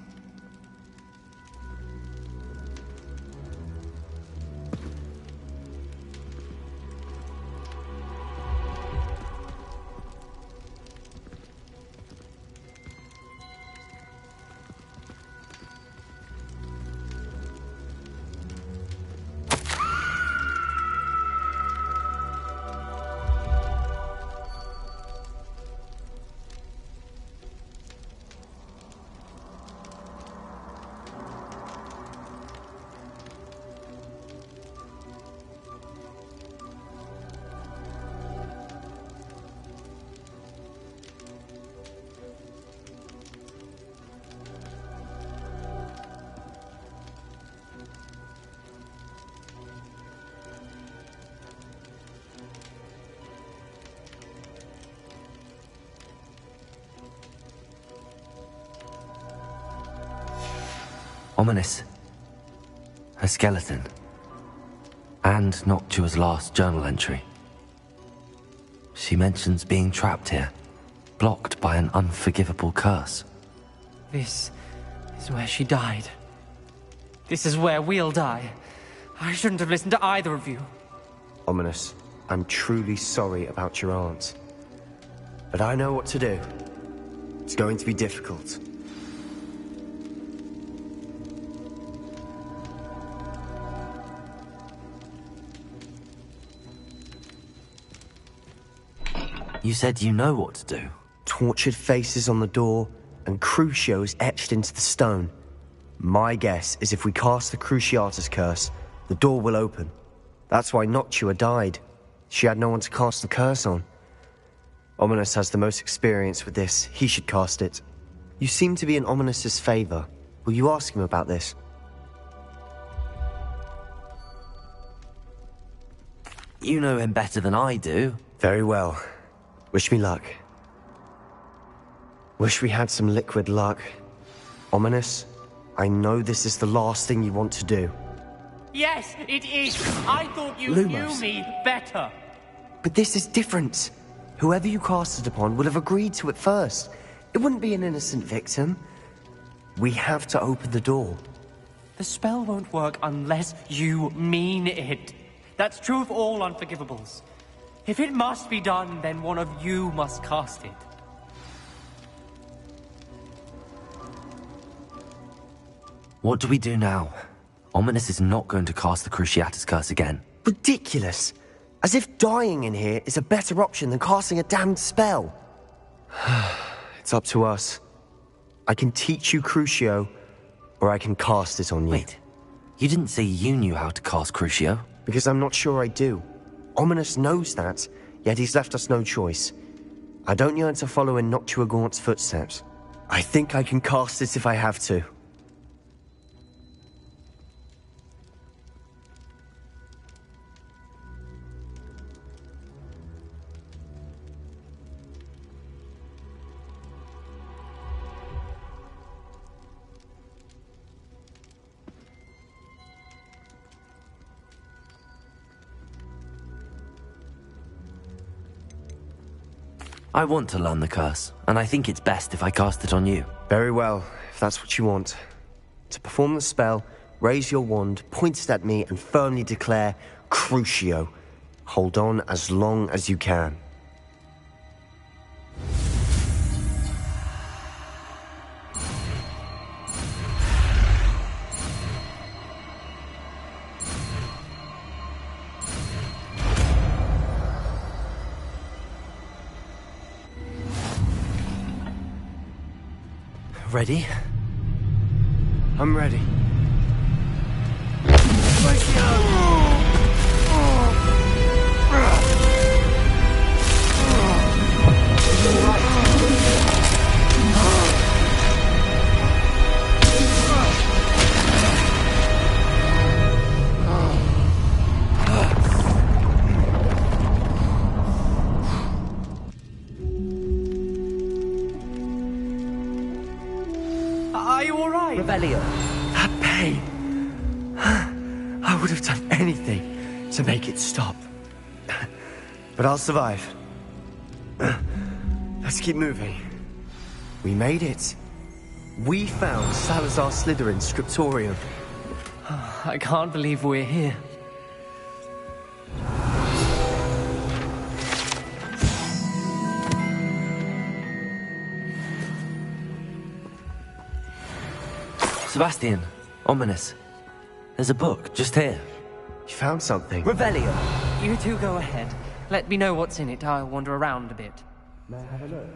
Ominous. Her skeleton. And Noctua's last journal entry. She mentions being trapped here, blocked by an unforgivable curse. This is where she died. This is where we'll die. I shouldn't have listened to either of you. Ominous, I'm truly sorry about your aunt. But I know what to do. It's going to be difficult. You said you know what to do. Tortured faces on the door and Crucios etched into the stone. My guess is if we cast the Cruciatus curse, the door will open. That's why Noctua died. She had no one to cast the curse on. Ominous has the most experience with this. He should cast it. You seem to be in Ominous's favor. Will you ask him about this? You know him better than I do. Very well. Wish me luck. Wish we had some liquid luck. Ominous, I know this is the last thing you want to do. Yes, it is. I thought you Lumos. knew me better. But this is different. Whoever you cast it upon would have agreed to it first. It wouldn't be an innocent victim. We have to open the door. The spell won't work unless you mean it. That's true of all unforgivables. If it must be done, then one of you must cast it. What do we do now? Ominous is not going to cast the Cruciatus curse again. Ridiculous. As if dying in here is a better option than casting a damned spell. It's up to us. I can teach you Crucio, or I can cast it on you. Wait, you didn't say you knew how to cast Crucio? Because I'm not sure I do. Ominous knows that, yet he's left us no choice. I don't yearn to follow in Noctua Gaunt's footsteps. I think I can cast it if I have to. I want to learn the curse, and I think it's best if I cast it on you. Very well, if that's what you want. To perform the spell, raise your wand, point it at me, and firmly declare, Crucio. Hold on as long as you can. Ready? I'm ready. Are you all right? Revelio. That pain. I would have done anything to make it stop. But I'll survive. Let's keep moving. We made it. We found Salazar Slytherin's scriptorium. I can't believe we're here. Sebastian, Ominous. There's a book just here. You found something. Revelio. You two go ahead. Let me know what's in it. I'll wander around a bit. May I have a look?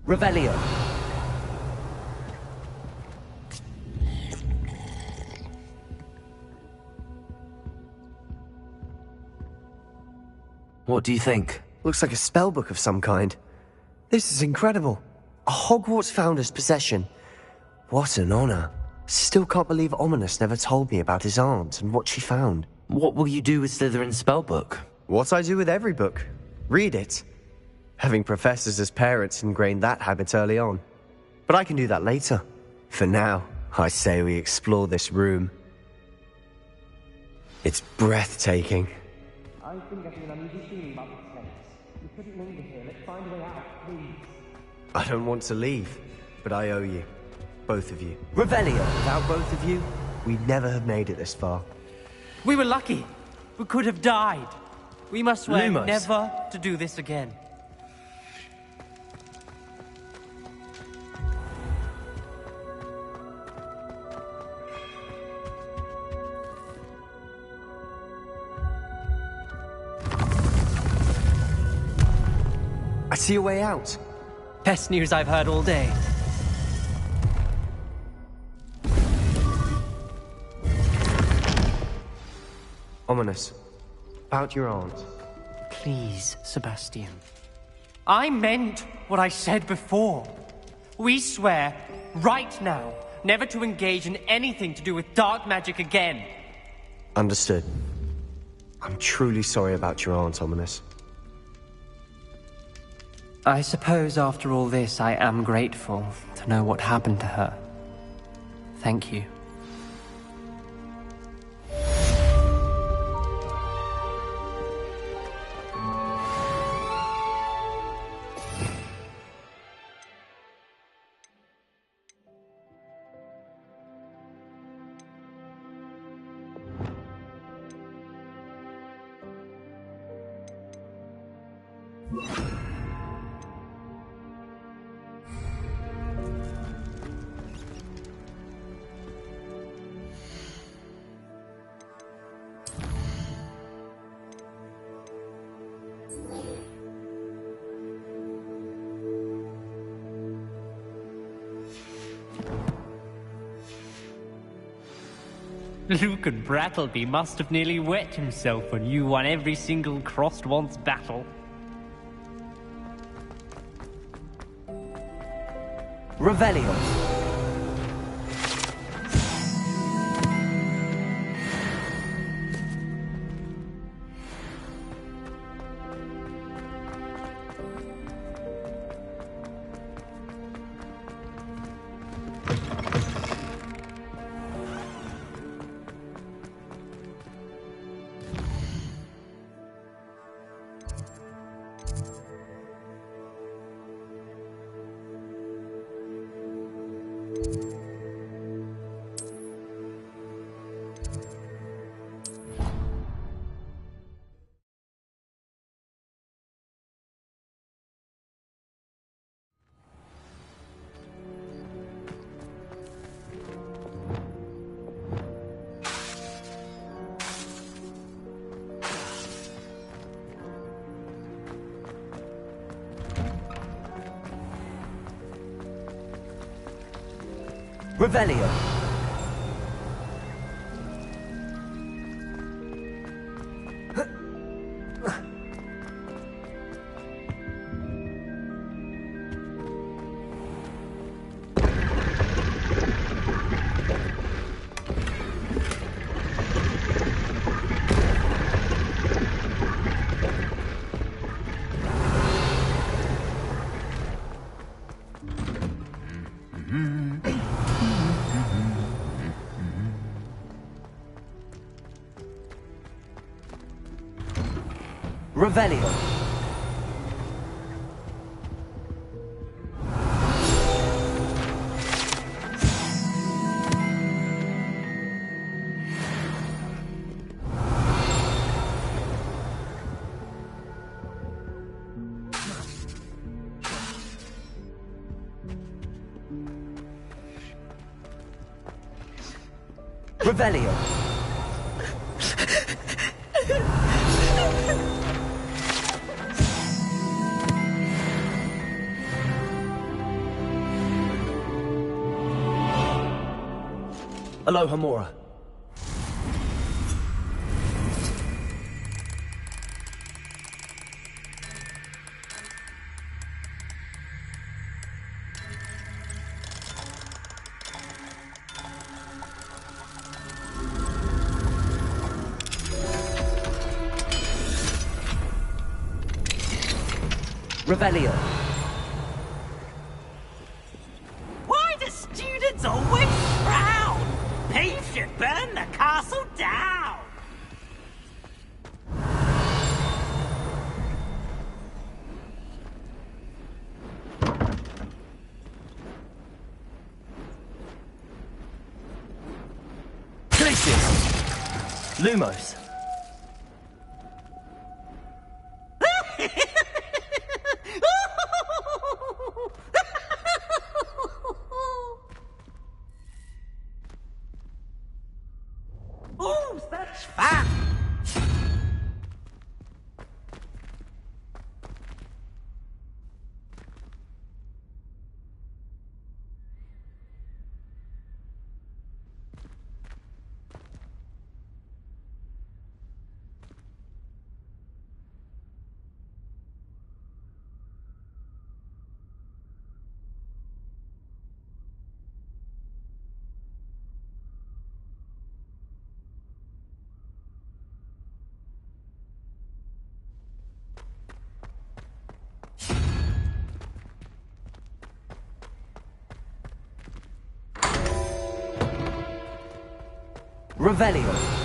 Revelio. What do you think? Looks like a spellbook of some kind. This is incredible. A Hogwarts founder's possession. What an honor. Still can't believe Ominous never told me about his aunt and what she found. What will you do with Slytherin's spellbook? What I do with every book. Read it. Having professors as parents ingrained that habit early on. But I can do that later. For now, I say we explore this room. It's breathtaking. I've been getting an uneasy feeling about this place. We couldn't linger here. Let's find a way out, please. I don't want to leave, but I owe you. Both of you. Revelio. Without both of you, we'd never have made it this far. We were lucky. We could have died. We must swear Lumos. never to do this again. I see a way out. Best news I've heard all day. Ominous. About your aunt. Please, Sebastian. I meant what I said before. We swear, right now, never to engage in anything to do with dark magic again. Understood. I'm truly sorry about your aunt, Ominous. I suppose after all this, I am grateful to know what happened to her. Thank you. Luke and Brattleby must have nearly wet himself when you won every single crossed once battle. Revelio. Revelio. Revelio. Revelio. Aloha Mora. Revelio. Why do students always frown? They should burn the castle down! Glacius! Lumos. Oh, such fun! Revelio.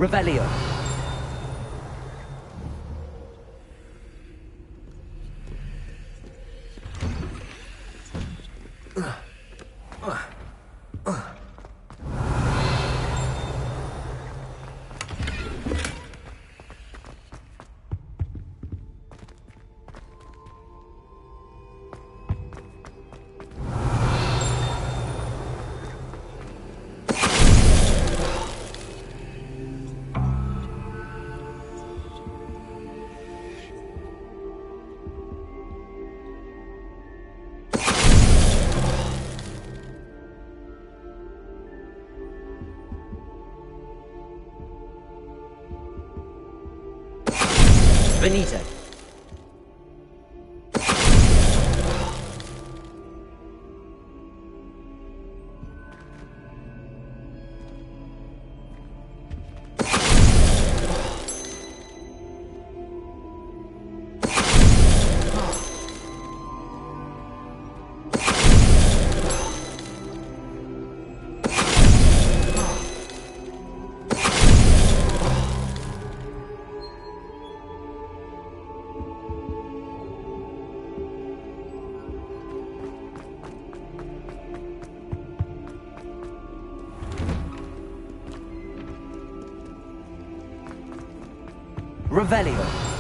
Revelio. Benito. Revelio.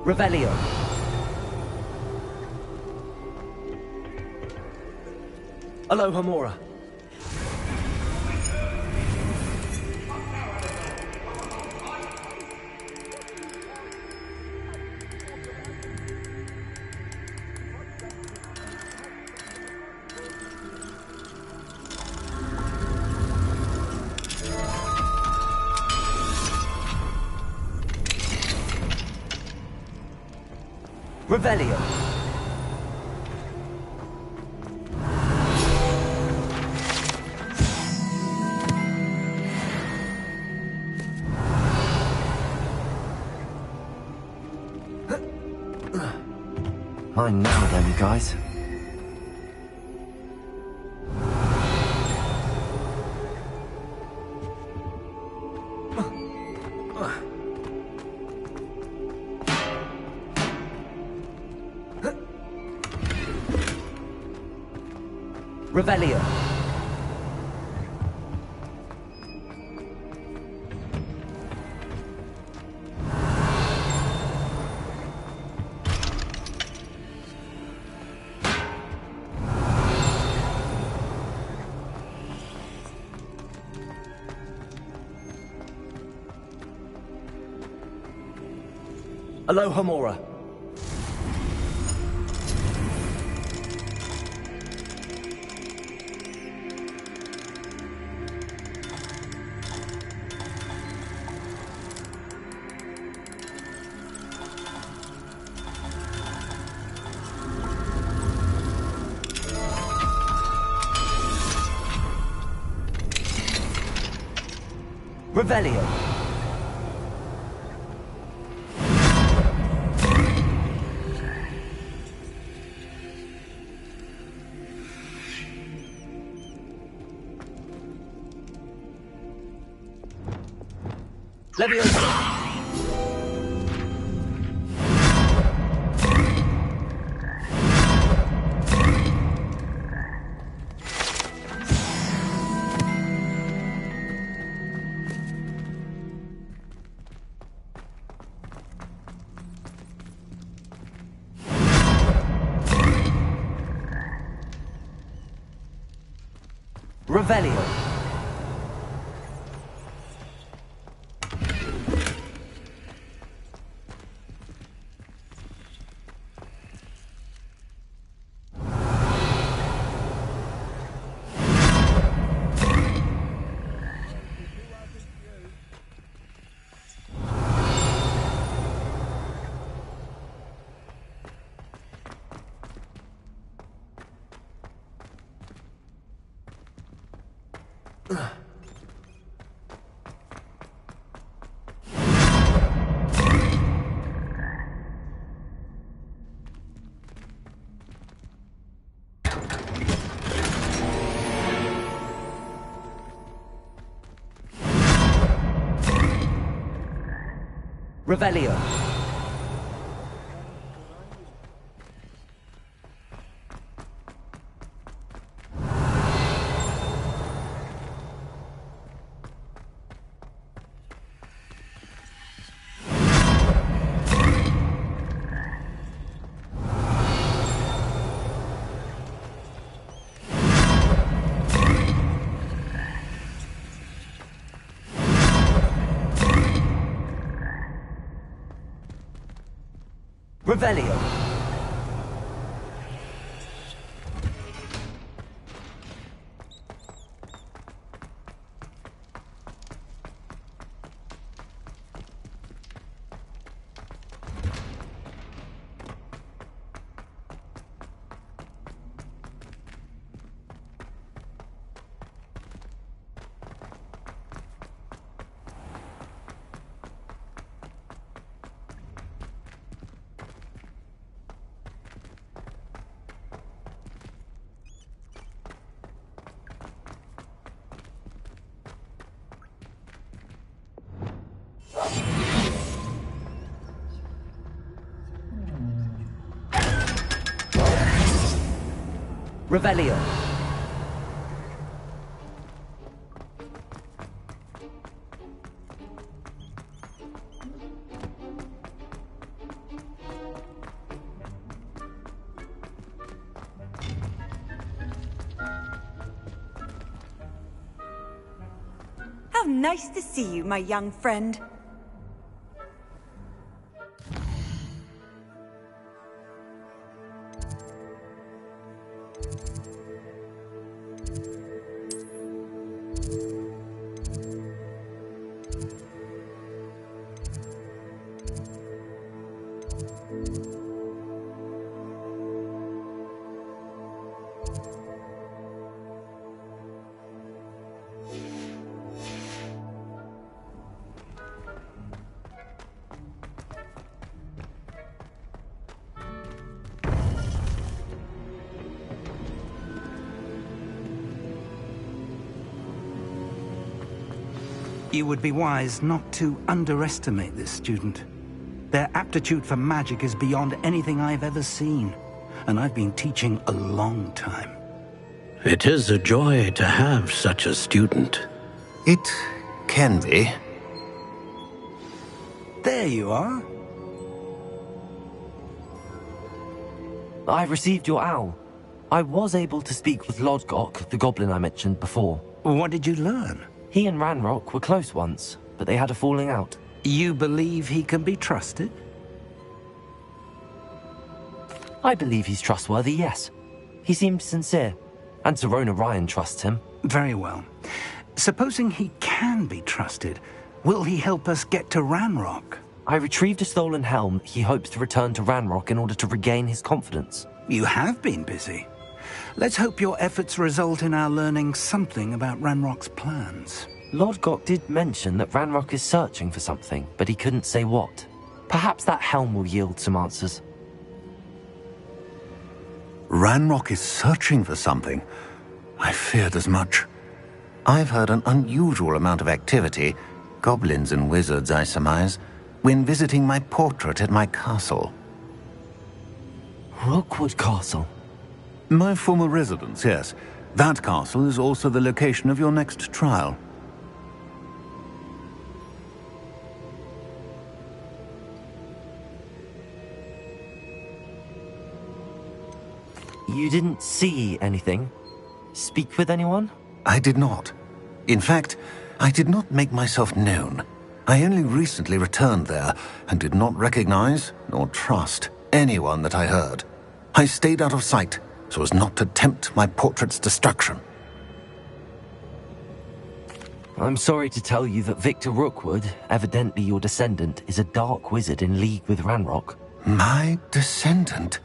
Revelio. Aloha Mora. Revelio. Mine now then, guys. Revelio. Aloha Mora. Revelio. Leviosa. Revelio. Revelio. Revelio. Revelio. How nice to see you, my young friend. You would be wise not to underestimate this student. Their aptitude for magic is beyond anything I've ever seen, and I've been teaching a long time. It is a joy to have such a student. It can be. There you are. I received your owl. I was able to speak with Lodgok, the goblin I mentioned before. What did you learn? He and Ranrock were close once, but they had a falling out. You believe he can be trusted? I believe he's trustworthy, yes. He seemed sincere, and Serona Ryan trusts him. Very well. Supposing he can be trusted, will he help us get to Ranrock? I retrieved a stolen helm he hopes to return to Ranrock in order to regain his confidence. You have been busy. Let's hope your efforts result in our learning something about Ranrock's plans. Lodgok did mention that Ranrock is searching for something, but he couldn't say what. Perhaps that helm will yield some answers. Ranrock is searching for something. I feared as much. I've heard an unusual amount of activity, goblins and wizards, I surmise, when visiting my portrait at my castle. Rookwood Castle? My former residence, yes. That castle is also the location of your next trial. You didn't see anything? Speak with anyone? I did not. In fact, I did not make myself known. I only recently returned there and did not recognize nor trust anyone that I heard. I stayed out of sight so as not to tempt my portrait's destruction. I'm sorry to tell you that Victor Rookwood, evidently your descendant, is a dark wizard in league with Ranrock. My descendant?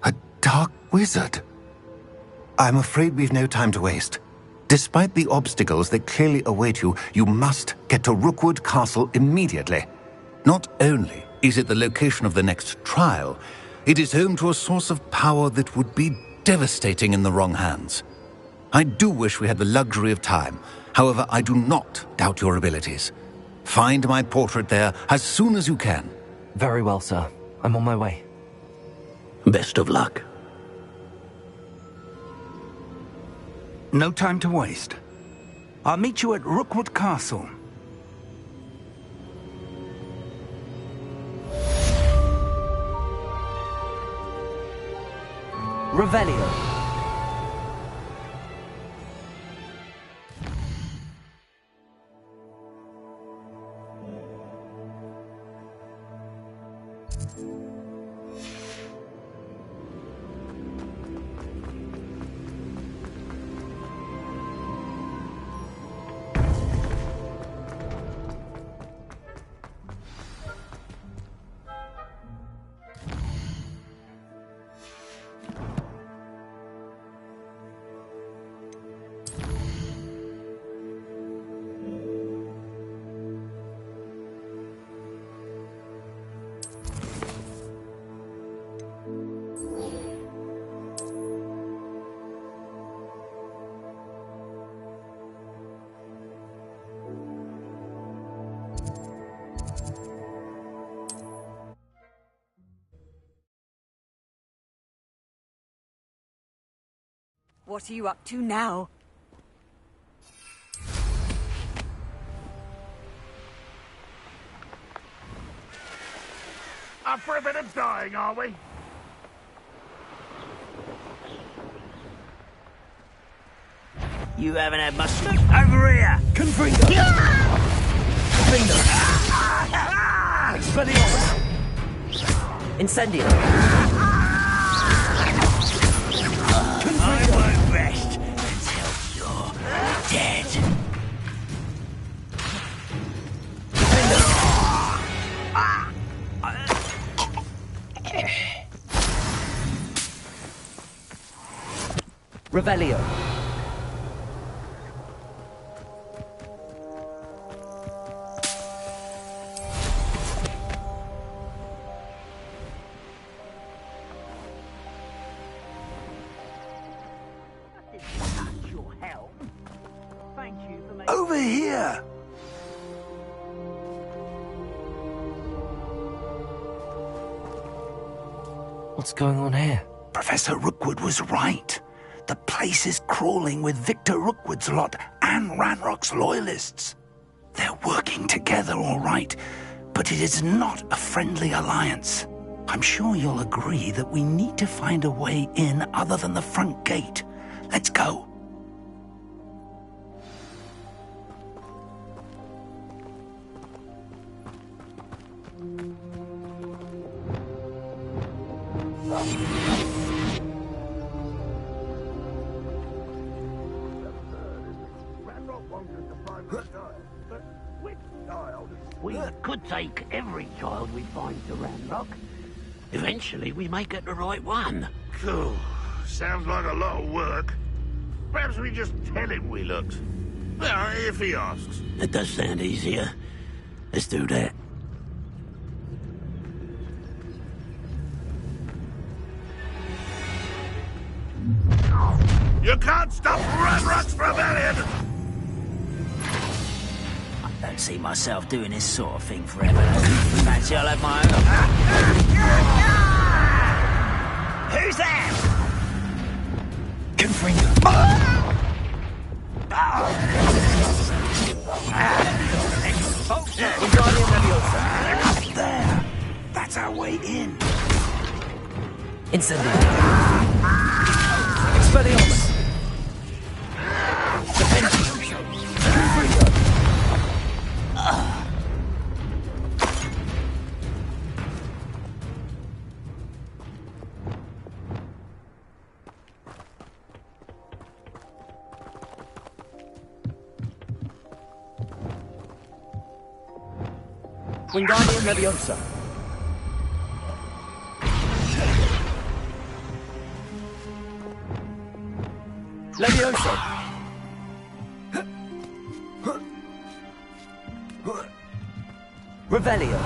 A dark wizard? I'm afraid we've no time to waste. Despite the obstacles that clearly await you, you must get to Rookwood Castle immediately. Not only is it the location of the next trial, it is home to a source of power that would be devastating in the wrong hands. I do wish we had the luxury of time. However, I do not doubt your abilities. Find my portrait there as soon as you can. Very well, sir. I'm on my way. Best of luck. No time to waste. I'll meet you at Rookwood Castle. Revelio. What are you up to now? Up for a bit of dying, are we? You haven't had much luck over here. Confringo. Finger. Expelliarmus. Incendio. I won't rest until you're dead. Revelio. Over here! What's going on here? Professor Rookwood was right. The place is crawling with Victor Rookwood's lot and Ranrock's loyalists. They're working together, all right, but it is not a friendly alliance. I'm sure you'll agree that we need to find a way in other than the front gate. Let's go. We could take every child we find to Ranrock. Eventually, we may get the right one. Cool. Sounds like a lot of work. Perhaps we just tell him we looked. Well, if he asks. It does sound easier. Let's do that. You can't stop Ranrock's rebellion! I don't see myself doing this sort of thing forever. Fancy I'll have my own. Who's that? Confringo. Up there. That's our way in. Incendio. Expelliarmus. Wingardium Leviosa. Leviosa. Revelio.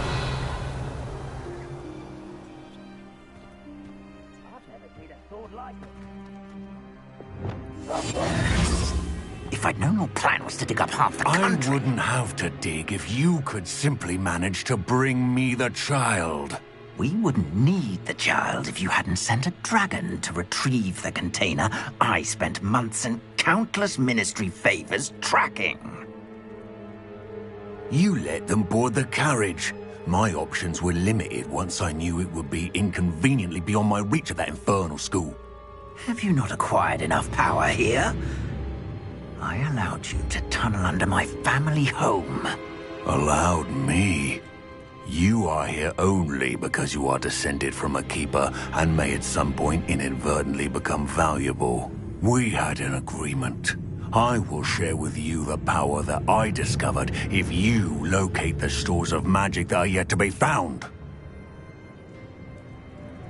If I'd known your plan was to dig up half the country... I wouldn't have to dig if you could simply manage to bring me the child. We wouldn't need the child if you hadn't sent a dragon to retrieve the container I spent months and countless ministry favors tracking. You let them board the carriage. My options were limited once I knew it would be inconveniently beyond my reach at that infernal school. Have you not acquired enough power here? I allowed you to tunnel under my family home. Allowed me? You are here only because you are descended from a keeper and may at some point inadvertently become valuable. We had an agreement. I will share with you the power that I discovered if you locate the stores of magic that are yet to be found.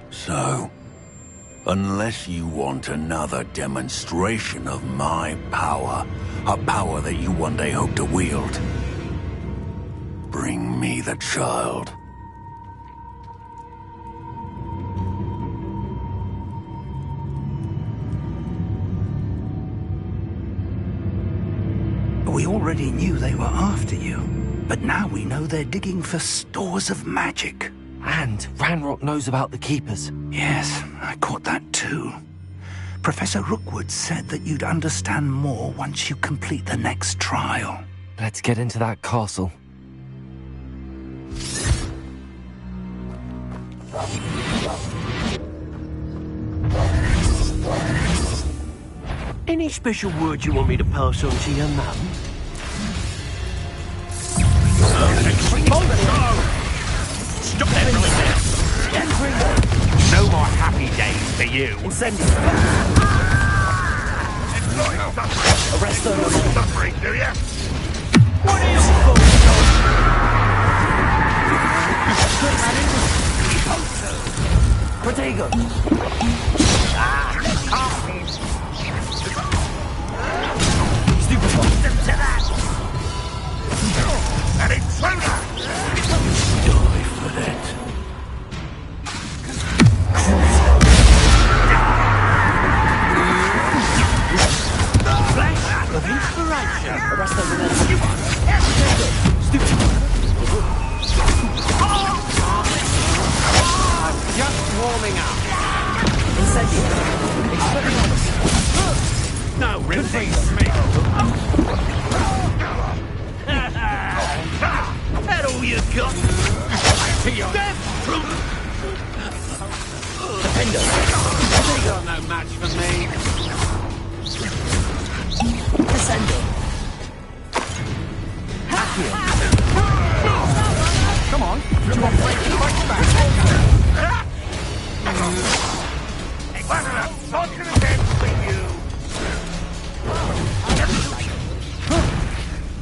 So, unless you want another demonstration of my power, a power that you one day hope to wield, bring me the child. We already knew they were after you, but now we know they're digging for stores of magic. And Ranrock knows about the Keepers. Yes, I caught that too. Professor Rookwood said that you'd understand more once you complete the next trial. Let's get into that castle. Any special word you want me to pass on to your mum? Stop that noise! No more happy days for you. Incendio. Arrest them. Suffering, do you? What is Protego. An intruder! Die for that. Flash of inspiration. Arrest them. just warming up? you got? To your death! Defender! You got no match for me. Descender! Accio! Come on, you want to fight back? What an unfortunate end for you!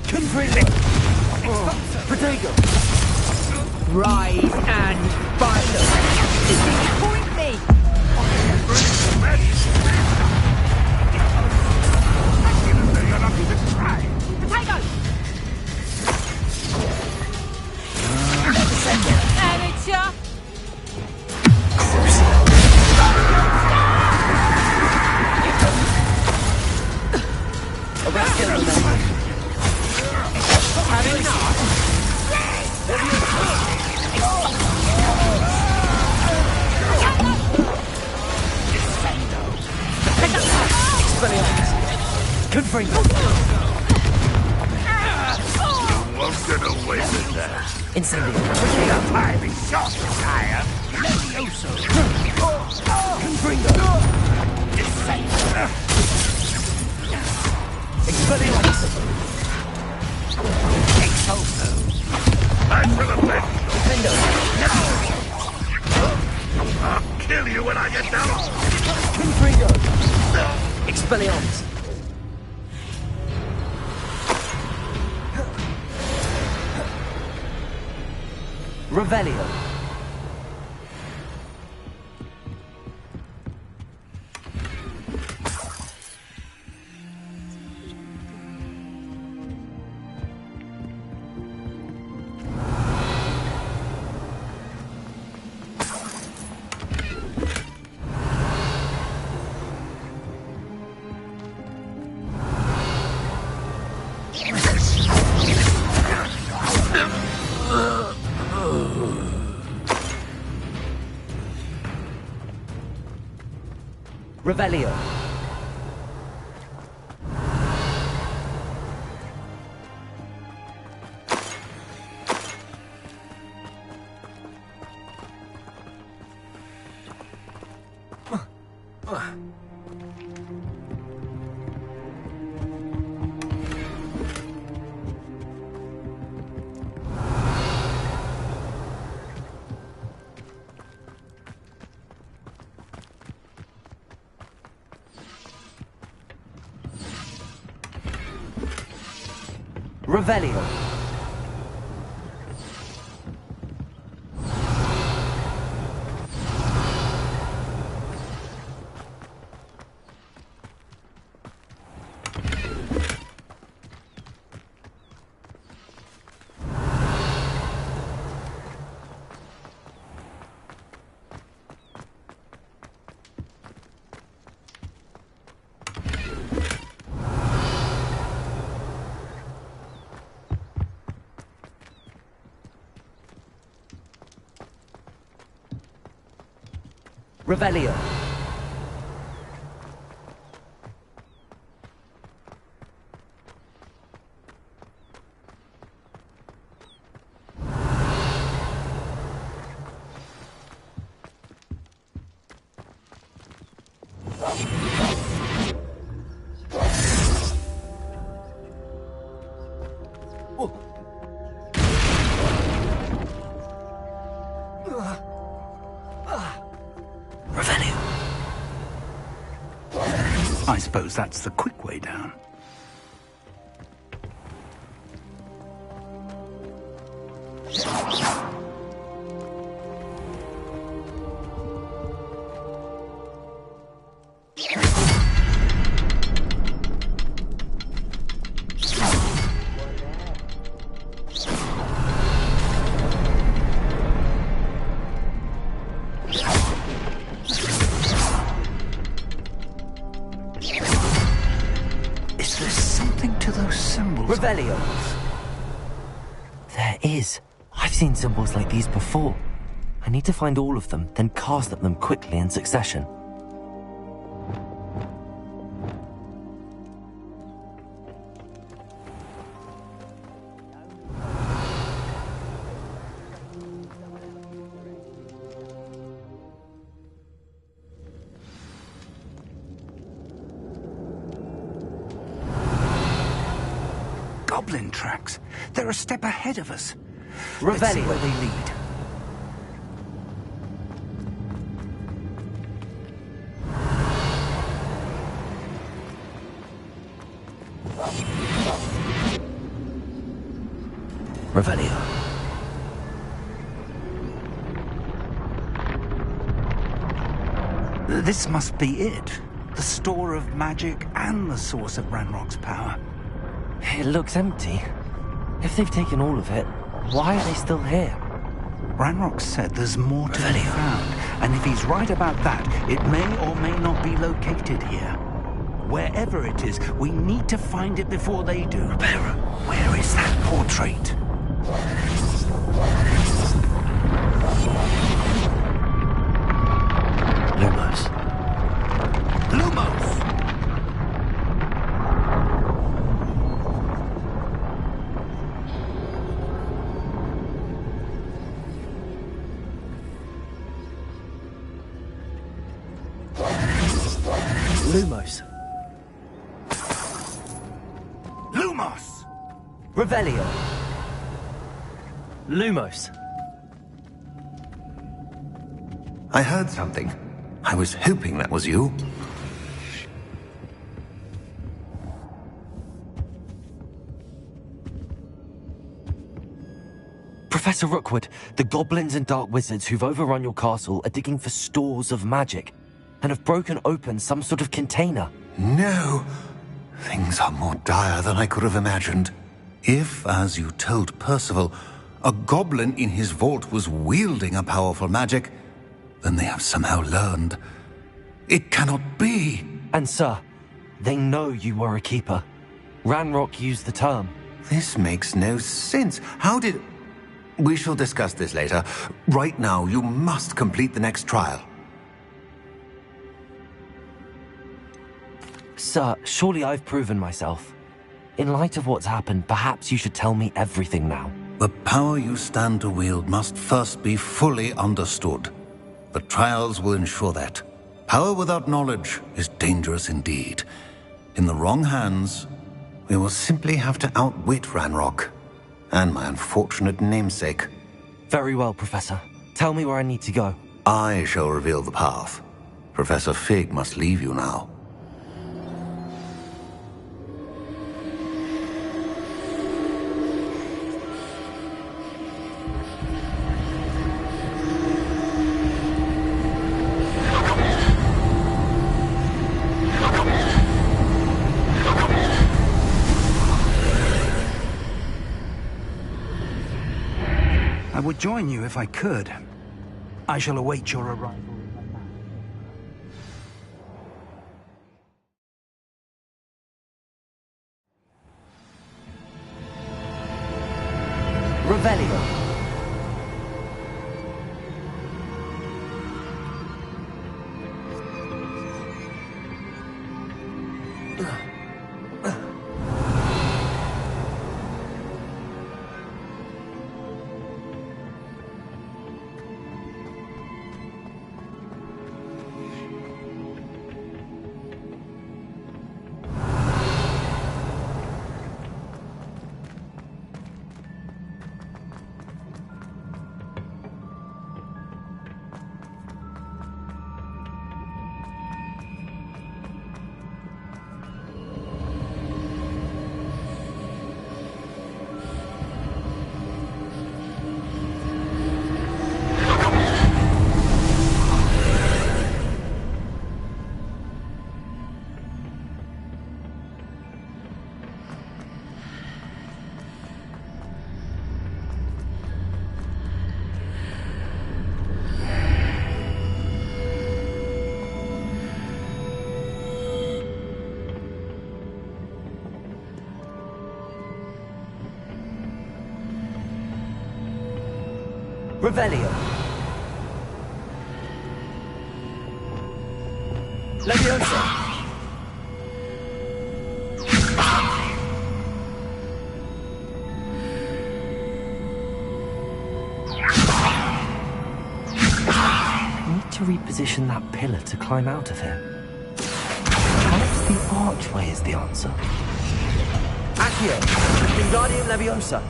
Confringo! Protego! Rise and fight them! Disappoint me! You're not even trying. Potato! Amateur! Having enough? Confringo! You won't get away with that. Incendio! You're mighty short, sire. Levioso. Confringo! Expelliarmus! Excelso. I shall avenge you. Defendo! I'll kill you when I get down. Confringo! Expelliarmus! Revelio! Revelio! Revelio! Revelio! I suppose that's the quick way down. Revelio! There is. I've seen symbols like these before. I need to find all of them, then cast at them quickly in succession. goblin tracks. They're a step ahead of us. Revelio. Let's see where they lead. Revelio. This must be it. The store of magic and the source of Ranrock's power. It looks empty. If they've taken all of it, why are they still here? Ranrock said there's more to be found, and if he's right about that, it may or may not be located here. Wherever it is, we need to find it before they do. Rivera, where is that portrait? Lumos. Lumos! Lumos. Lumos! Revelio. Lumos. I heard something. I was hoping that was you. Professor Rookwood, the goblins and dark wizards who've overrun your castle are digging for stores of magic and have broken open some sort of container. No! Things are more dire than I could have imagined. If, as you told Percival, a goblin in his vault was wielding a powerful magic, then they have somehow learned. It cannot be! And sir, they know you were a keeper. Ranrock used the term. This makes no sense. How did... We shall discuss this later. Right now, you must complete the next trial. Sir, surely I've proven myself. In light of what's happened, perhaps you should tell me everything now. The power you stand to wield must first be fully understood. The trials will ensure that. Power without knowledge is dangerous indeed. In the wrong hands, we will simply have to outwit Ranrock and my unfortunate namesake. Very well, Professor. Tell me where I need to go. I shall reveal the path. Professor Fig must leave you now. I would join you if I could. I shall await your arrival. Revelio. Revelio. Leviosa. Need to reposition that pillar to climb out of here. Perhaps the archway is the answer. Accio, Wingardium Leviosa.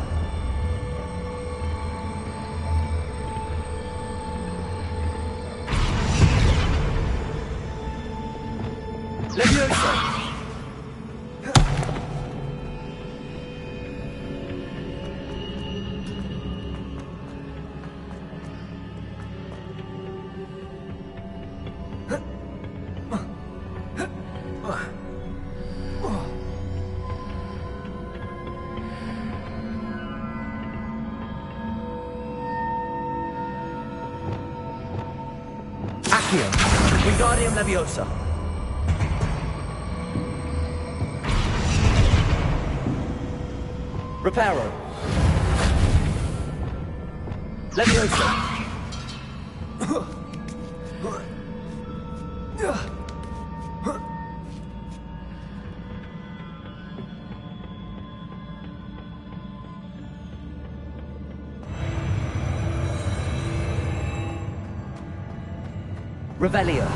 Leviosa. Accio, Wingardium Leviosa. Reparo. Leviosa. Revelio.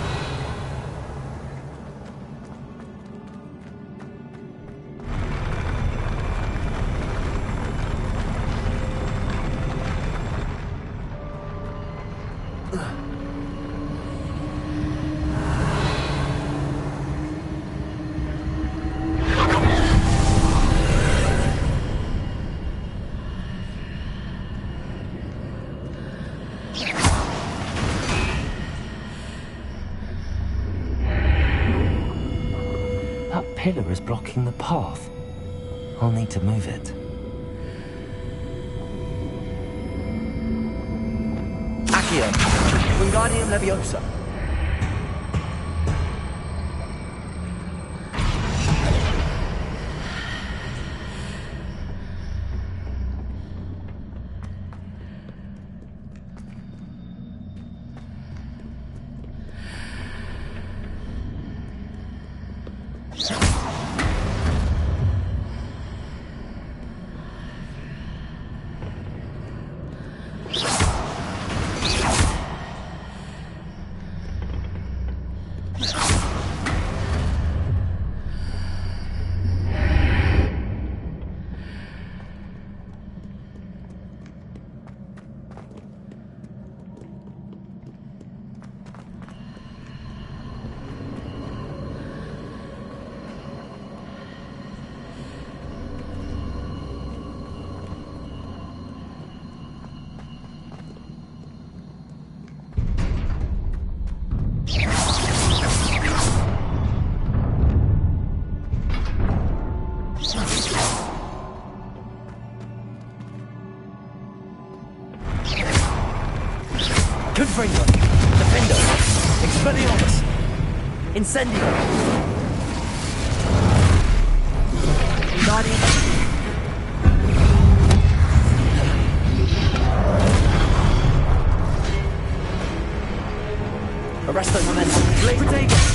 That pillar is blocking the path. I'll need to move it. Accio, Wingardium Leviosa. Confringo, Defendo, Expelliarmus, Incendio, Wingardium. Arresto Momentum, Late Protego.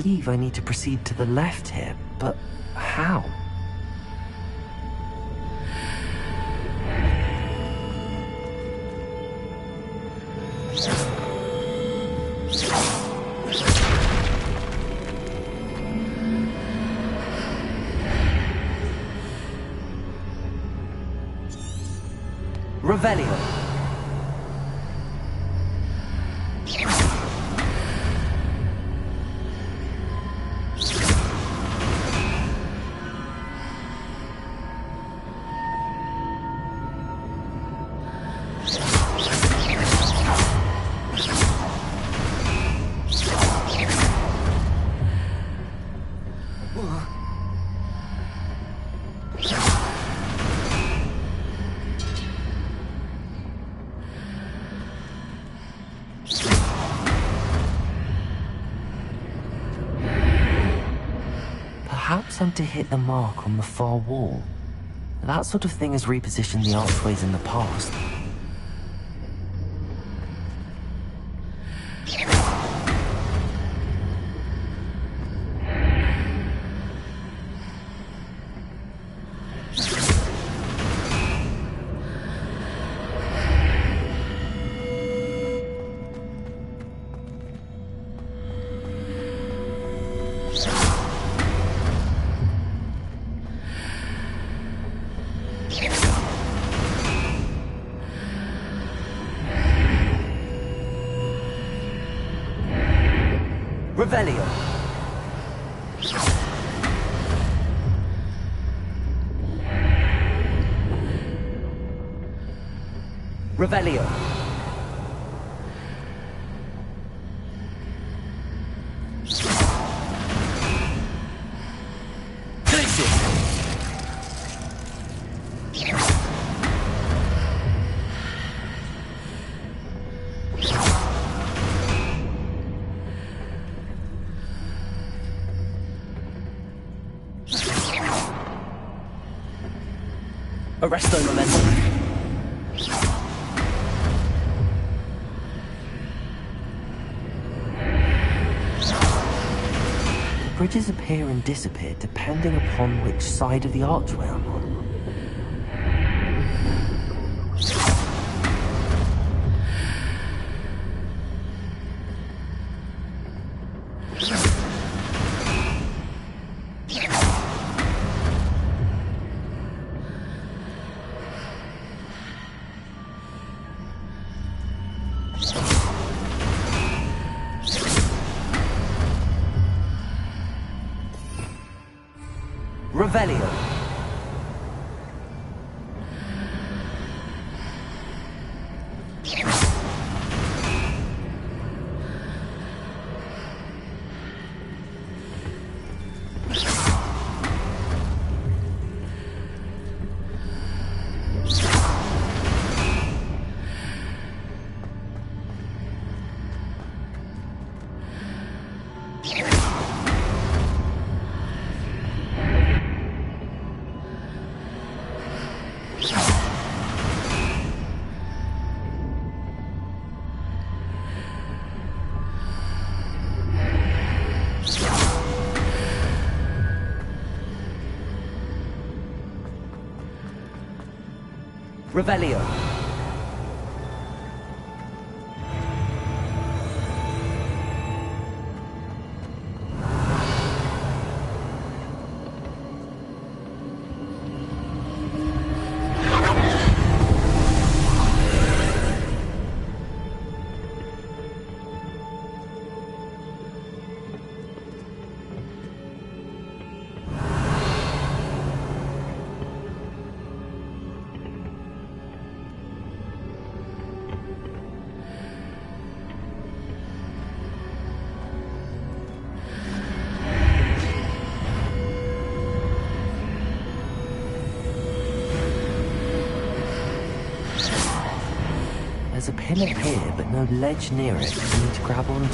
believe I need to proceed to the left here, but how? Revelio. Perhaps I'm to hit the mark on the far wall. That sort of thing has repositioned the archways in the past. Revelio. Revelio. Arresto momentum. Bridges appear and disappear depending upon which side of the archway I'm on. Revelio. Revelio. There's a pin up here, but no ledge near it for me to grab onto.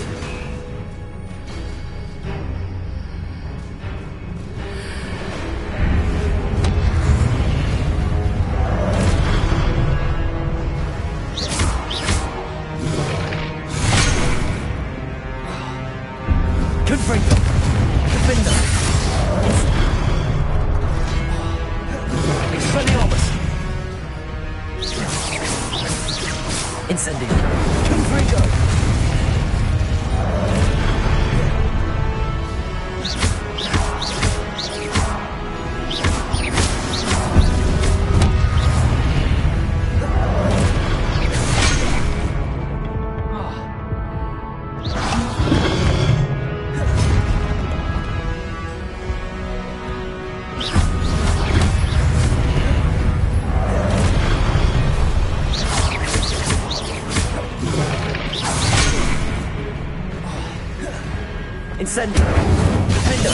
Good break. Incendio. Confringo. Incendio. Defendo.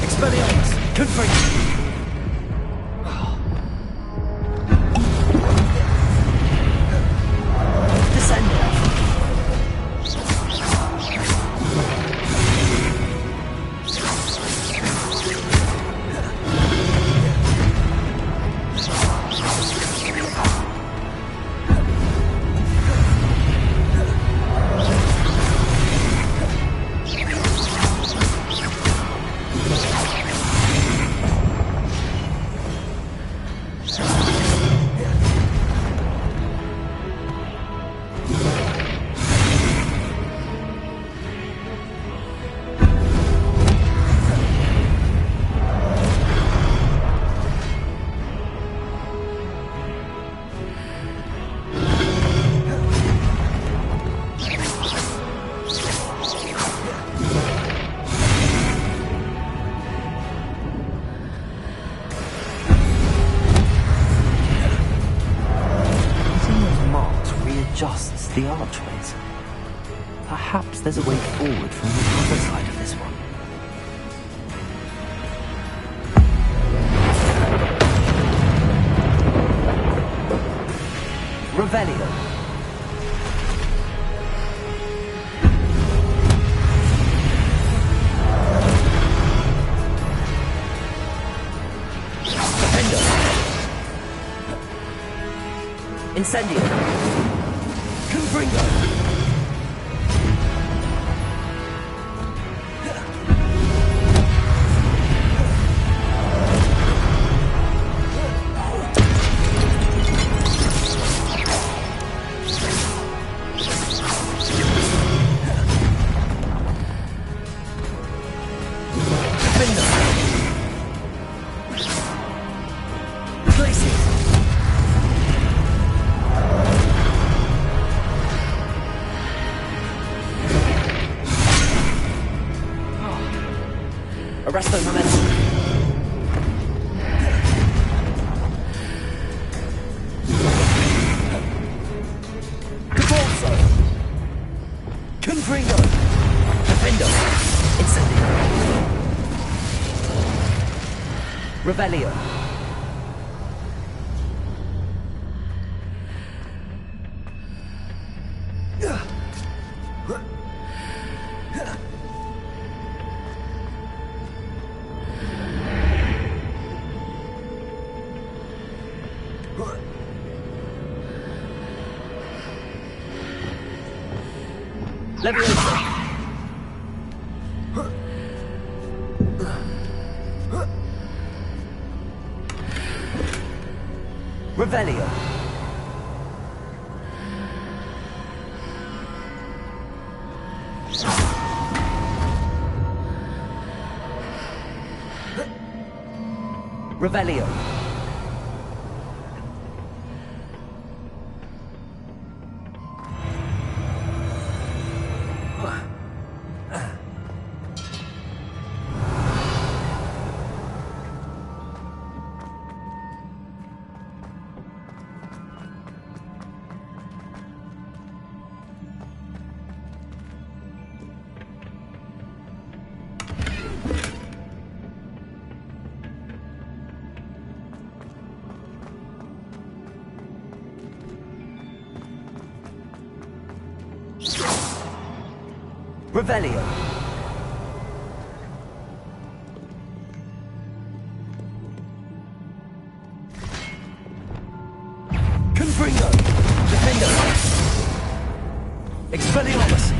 Expelliarmus. Confringo. Adjusts the archways. Perhaps there's a way forward from the other side of this one. Revelio. Defendo. Incendio. Confringo! Arresto momentum. Caporzo. Confringo. Defendo. Incendio. Revelio. Leviosa. Revelio. Revelio. Revelio. Confringo. Defendo. Expelliarmus.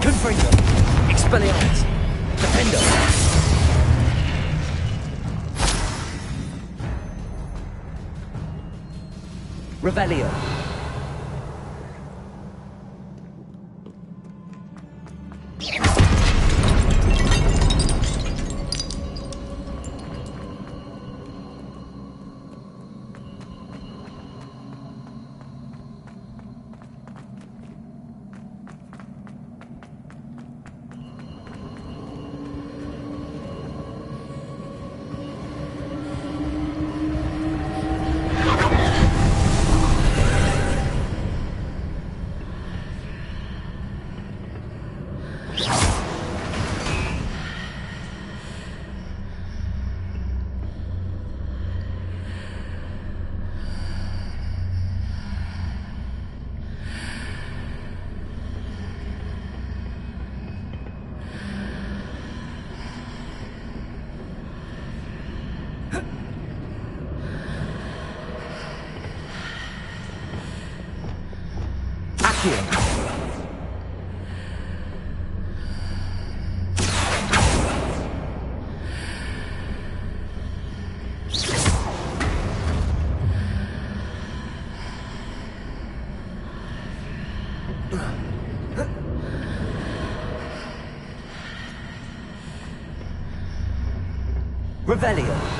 Confringo. Expelliarmus. Defender! Revelio. Revelio.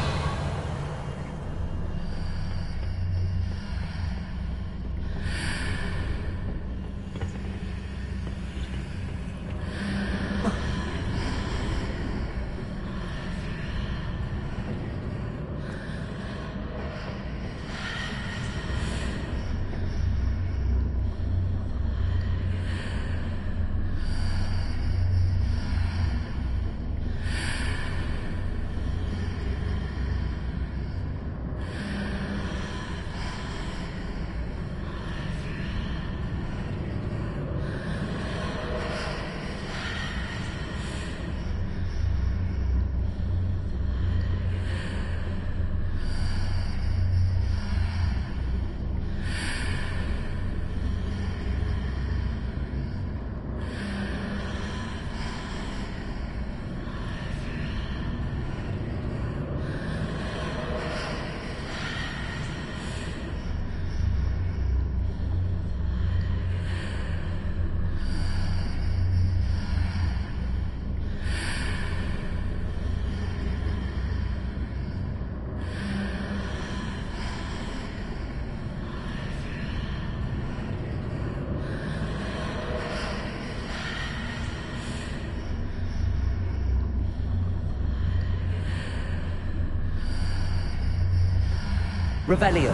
Revelio.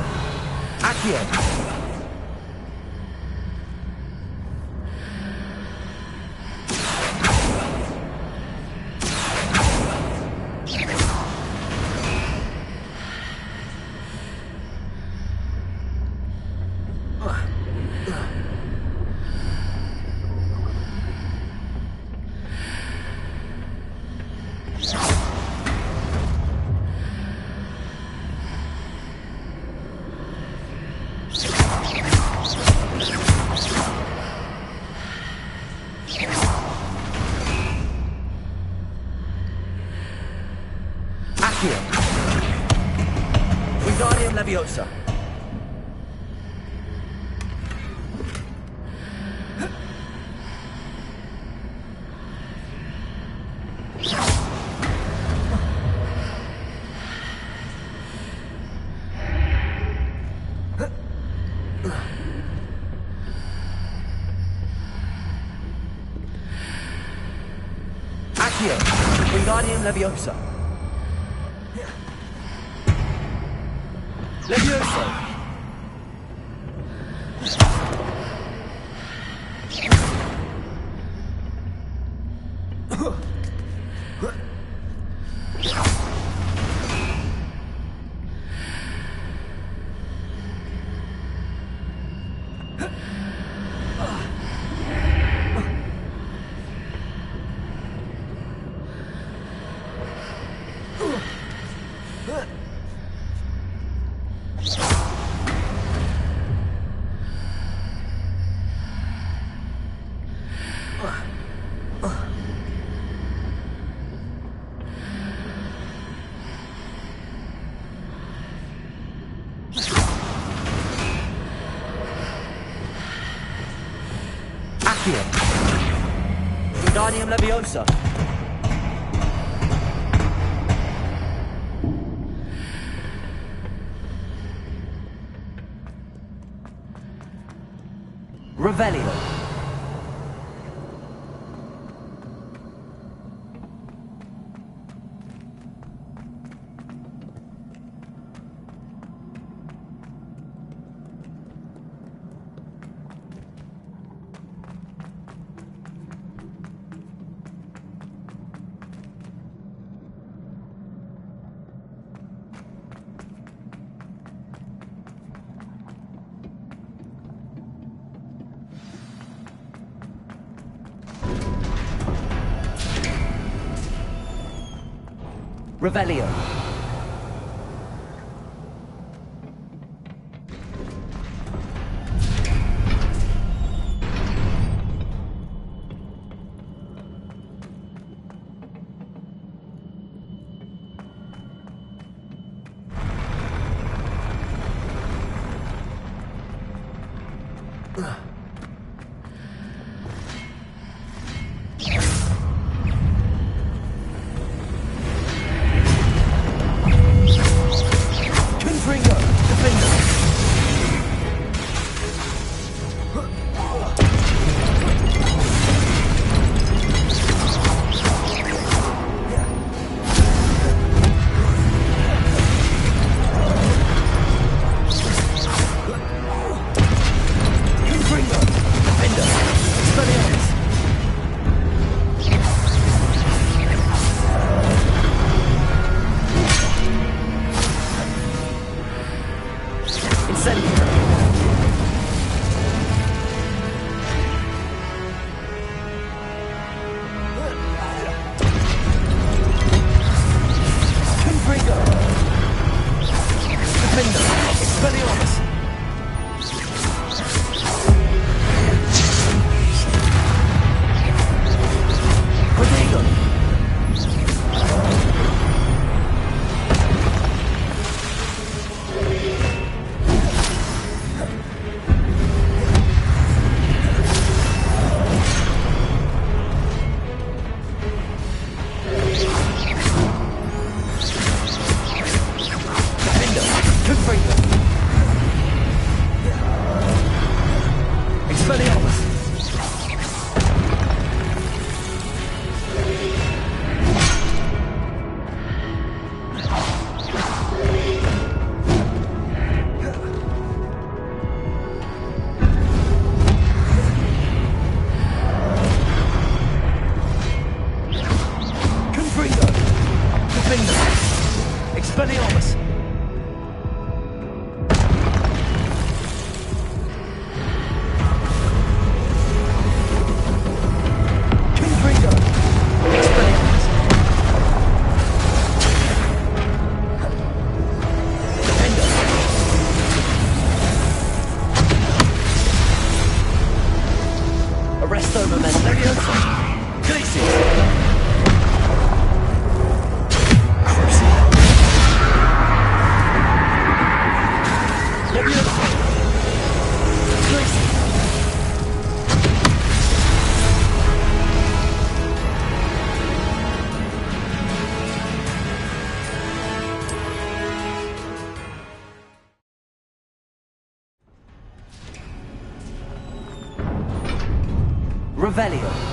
Accio. Wingardium Leviosa. Accio. Wingardium Leviosa. Levioso! Wingardium Leviosa. Revelio. Revelio. Revelio.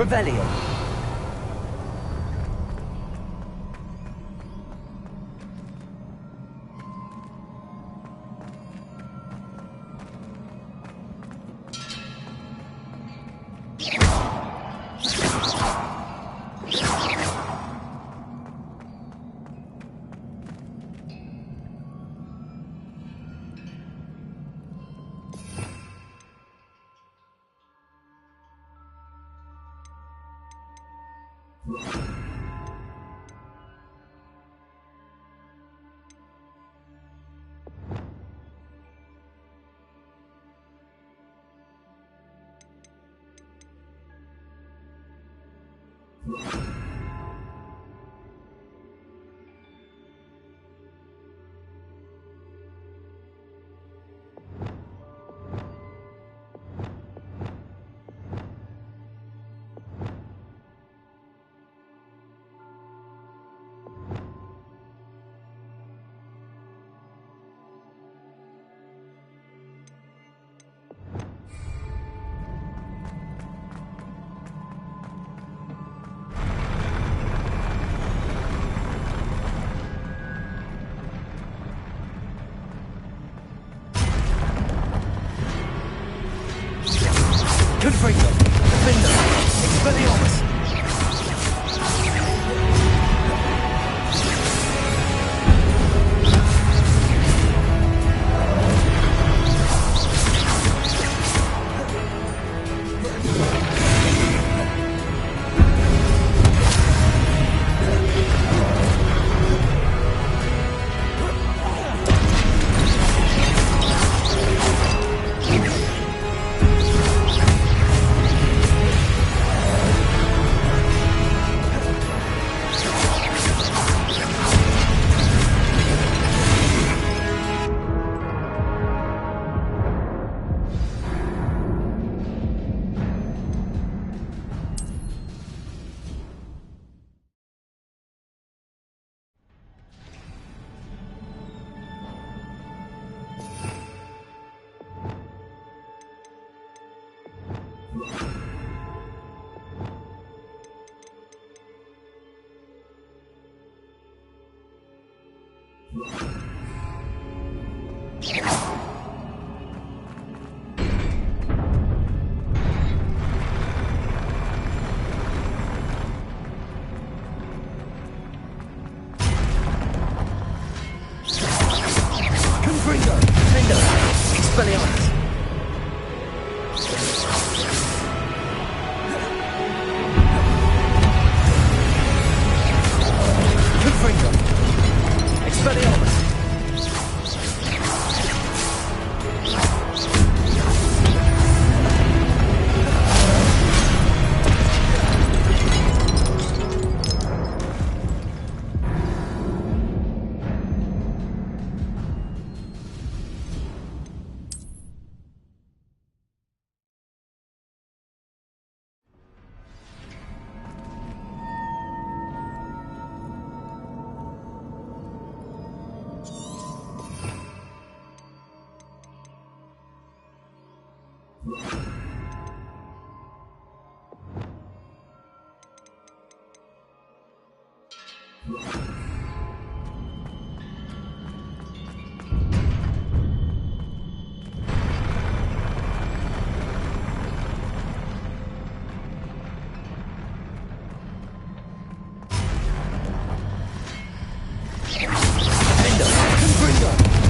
Revelio. Confringo! Defender! Expelliarmus! Confringo! Expelliarmus!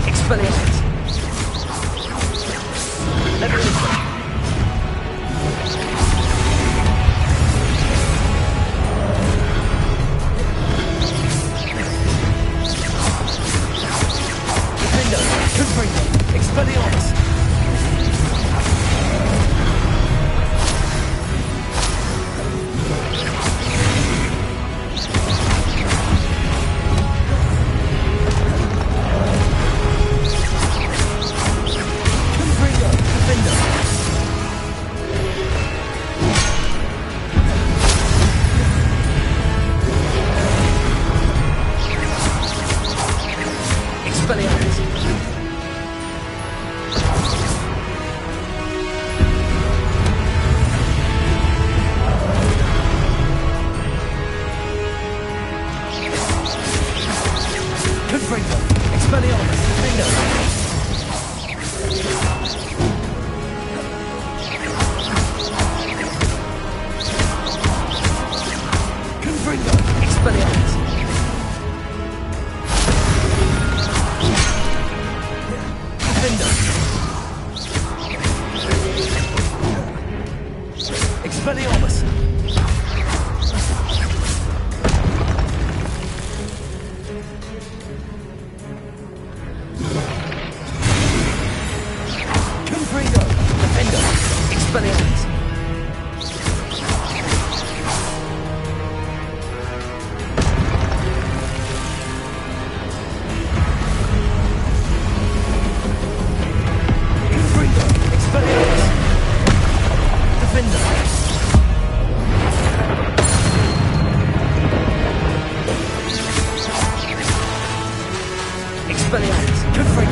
Expelliarmus! Leviathan! Defender! Confringo! Expelliarmus! Expelliarmus! Confringo! Defender! Expelliarmus! Confringo! Expelliarmus! Defender! Expelliarmus! Confringo!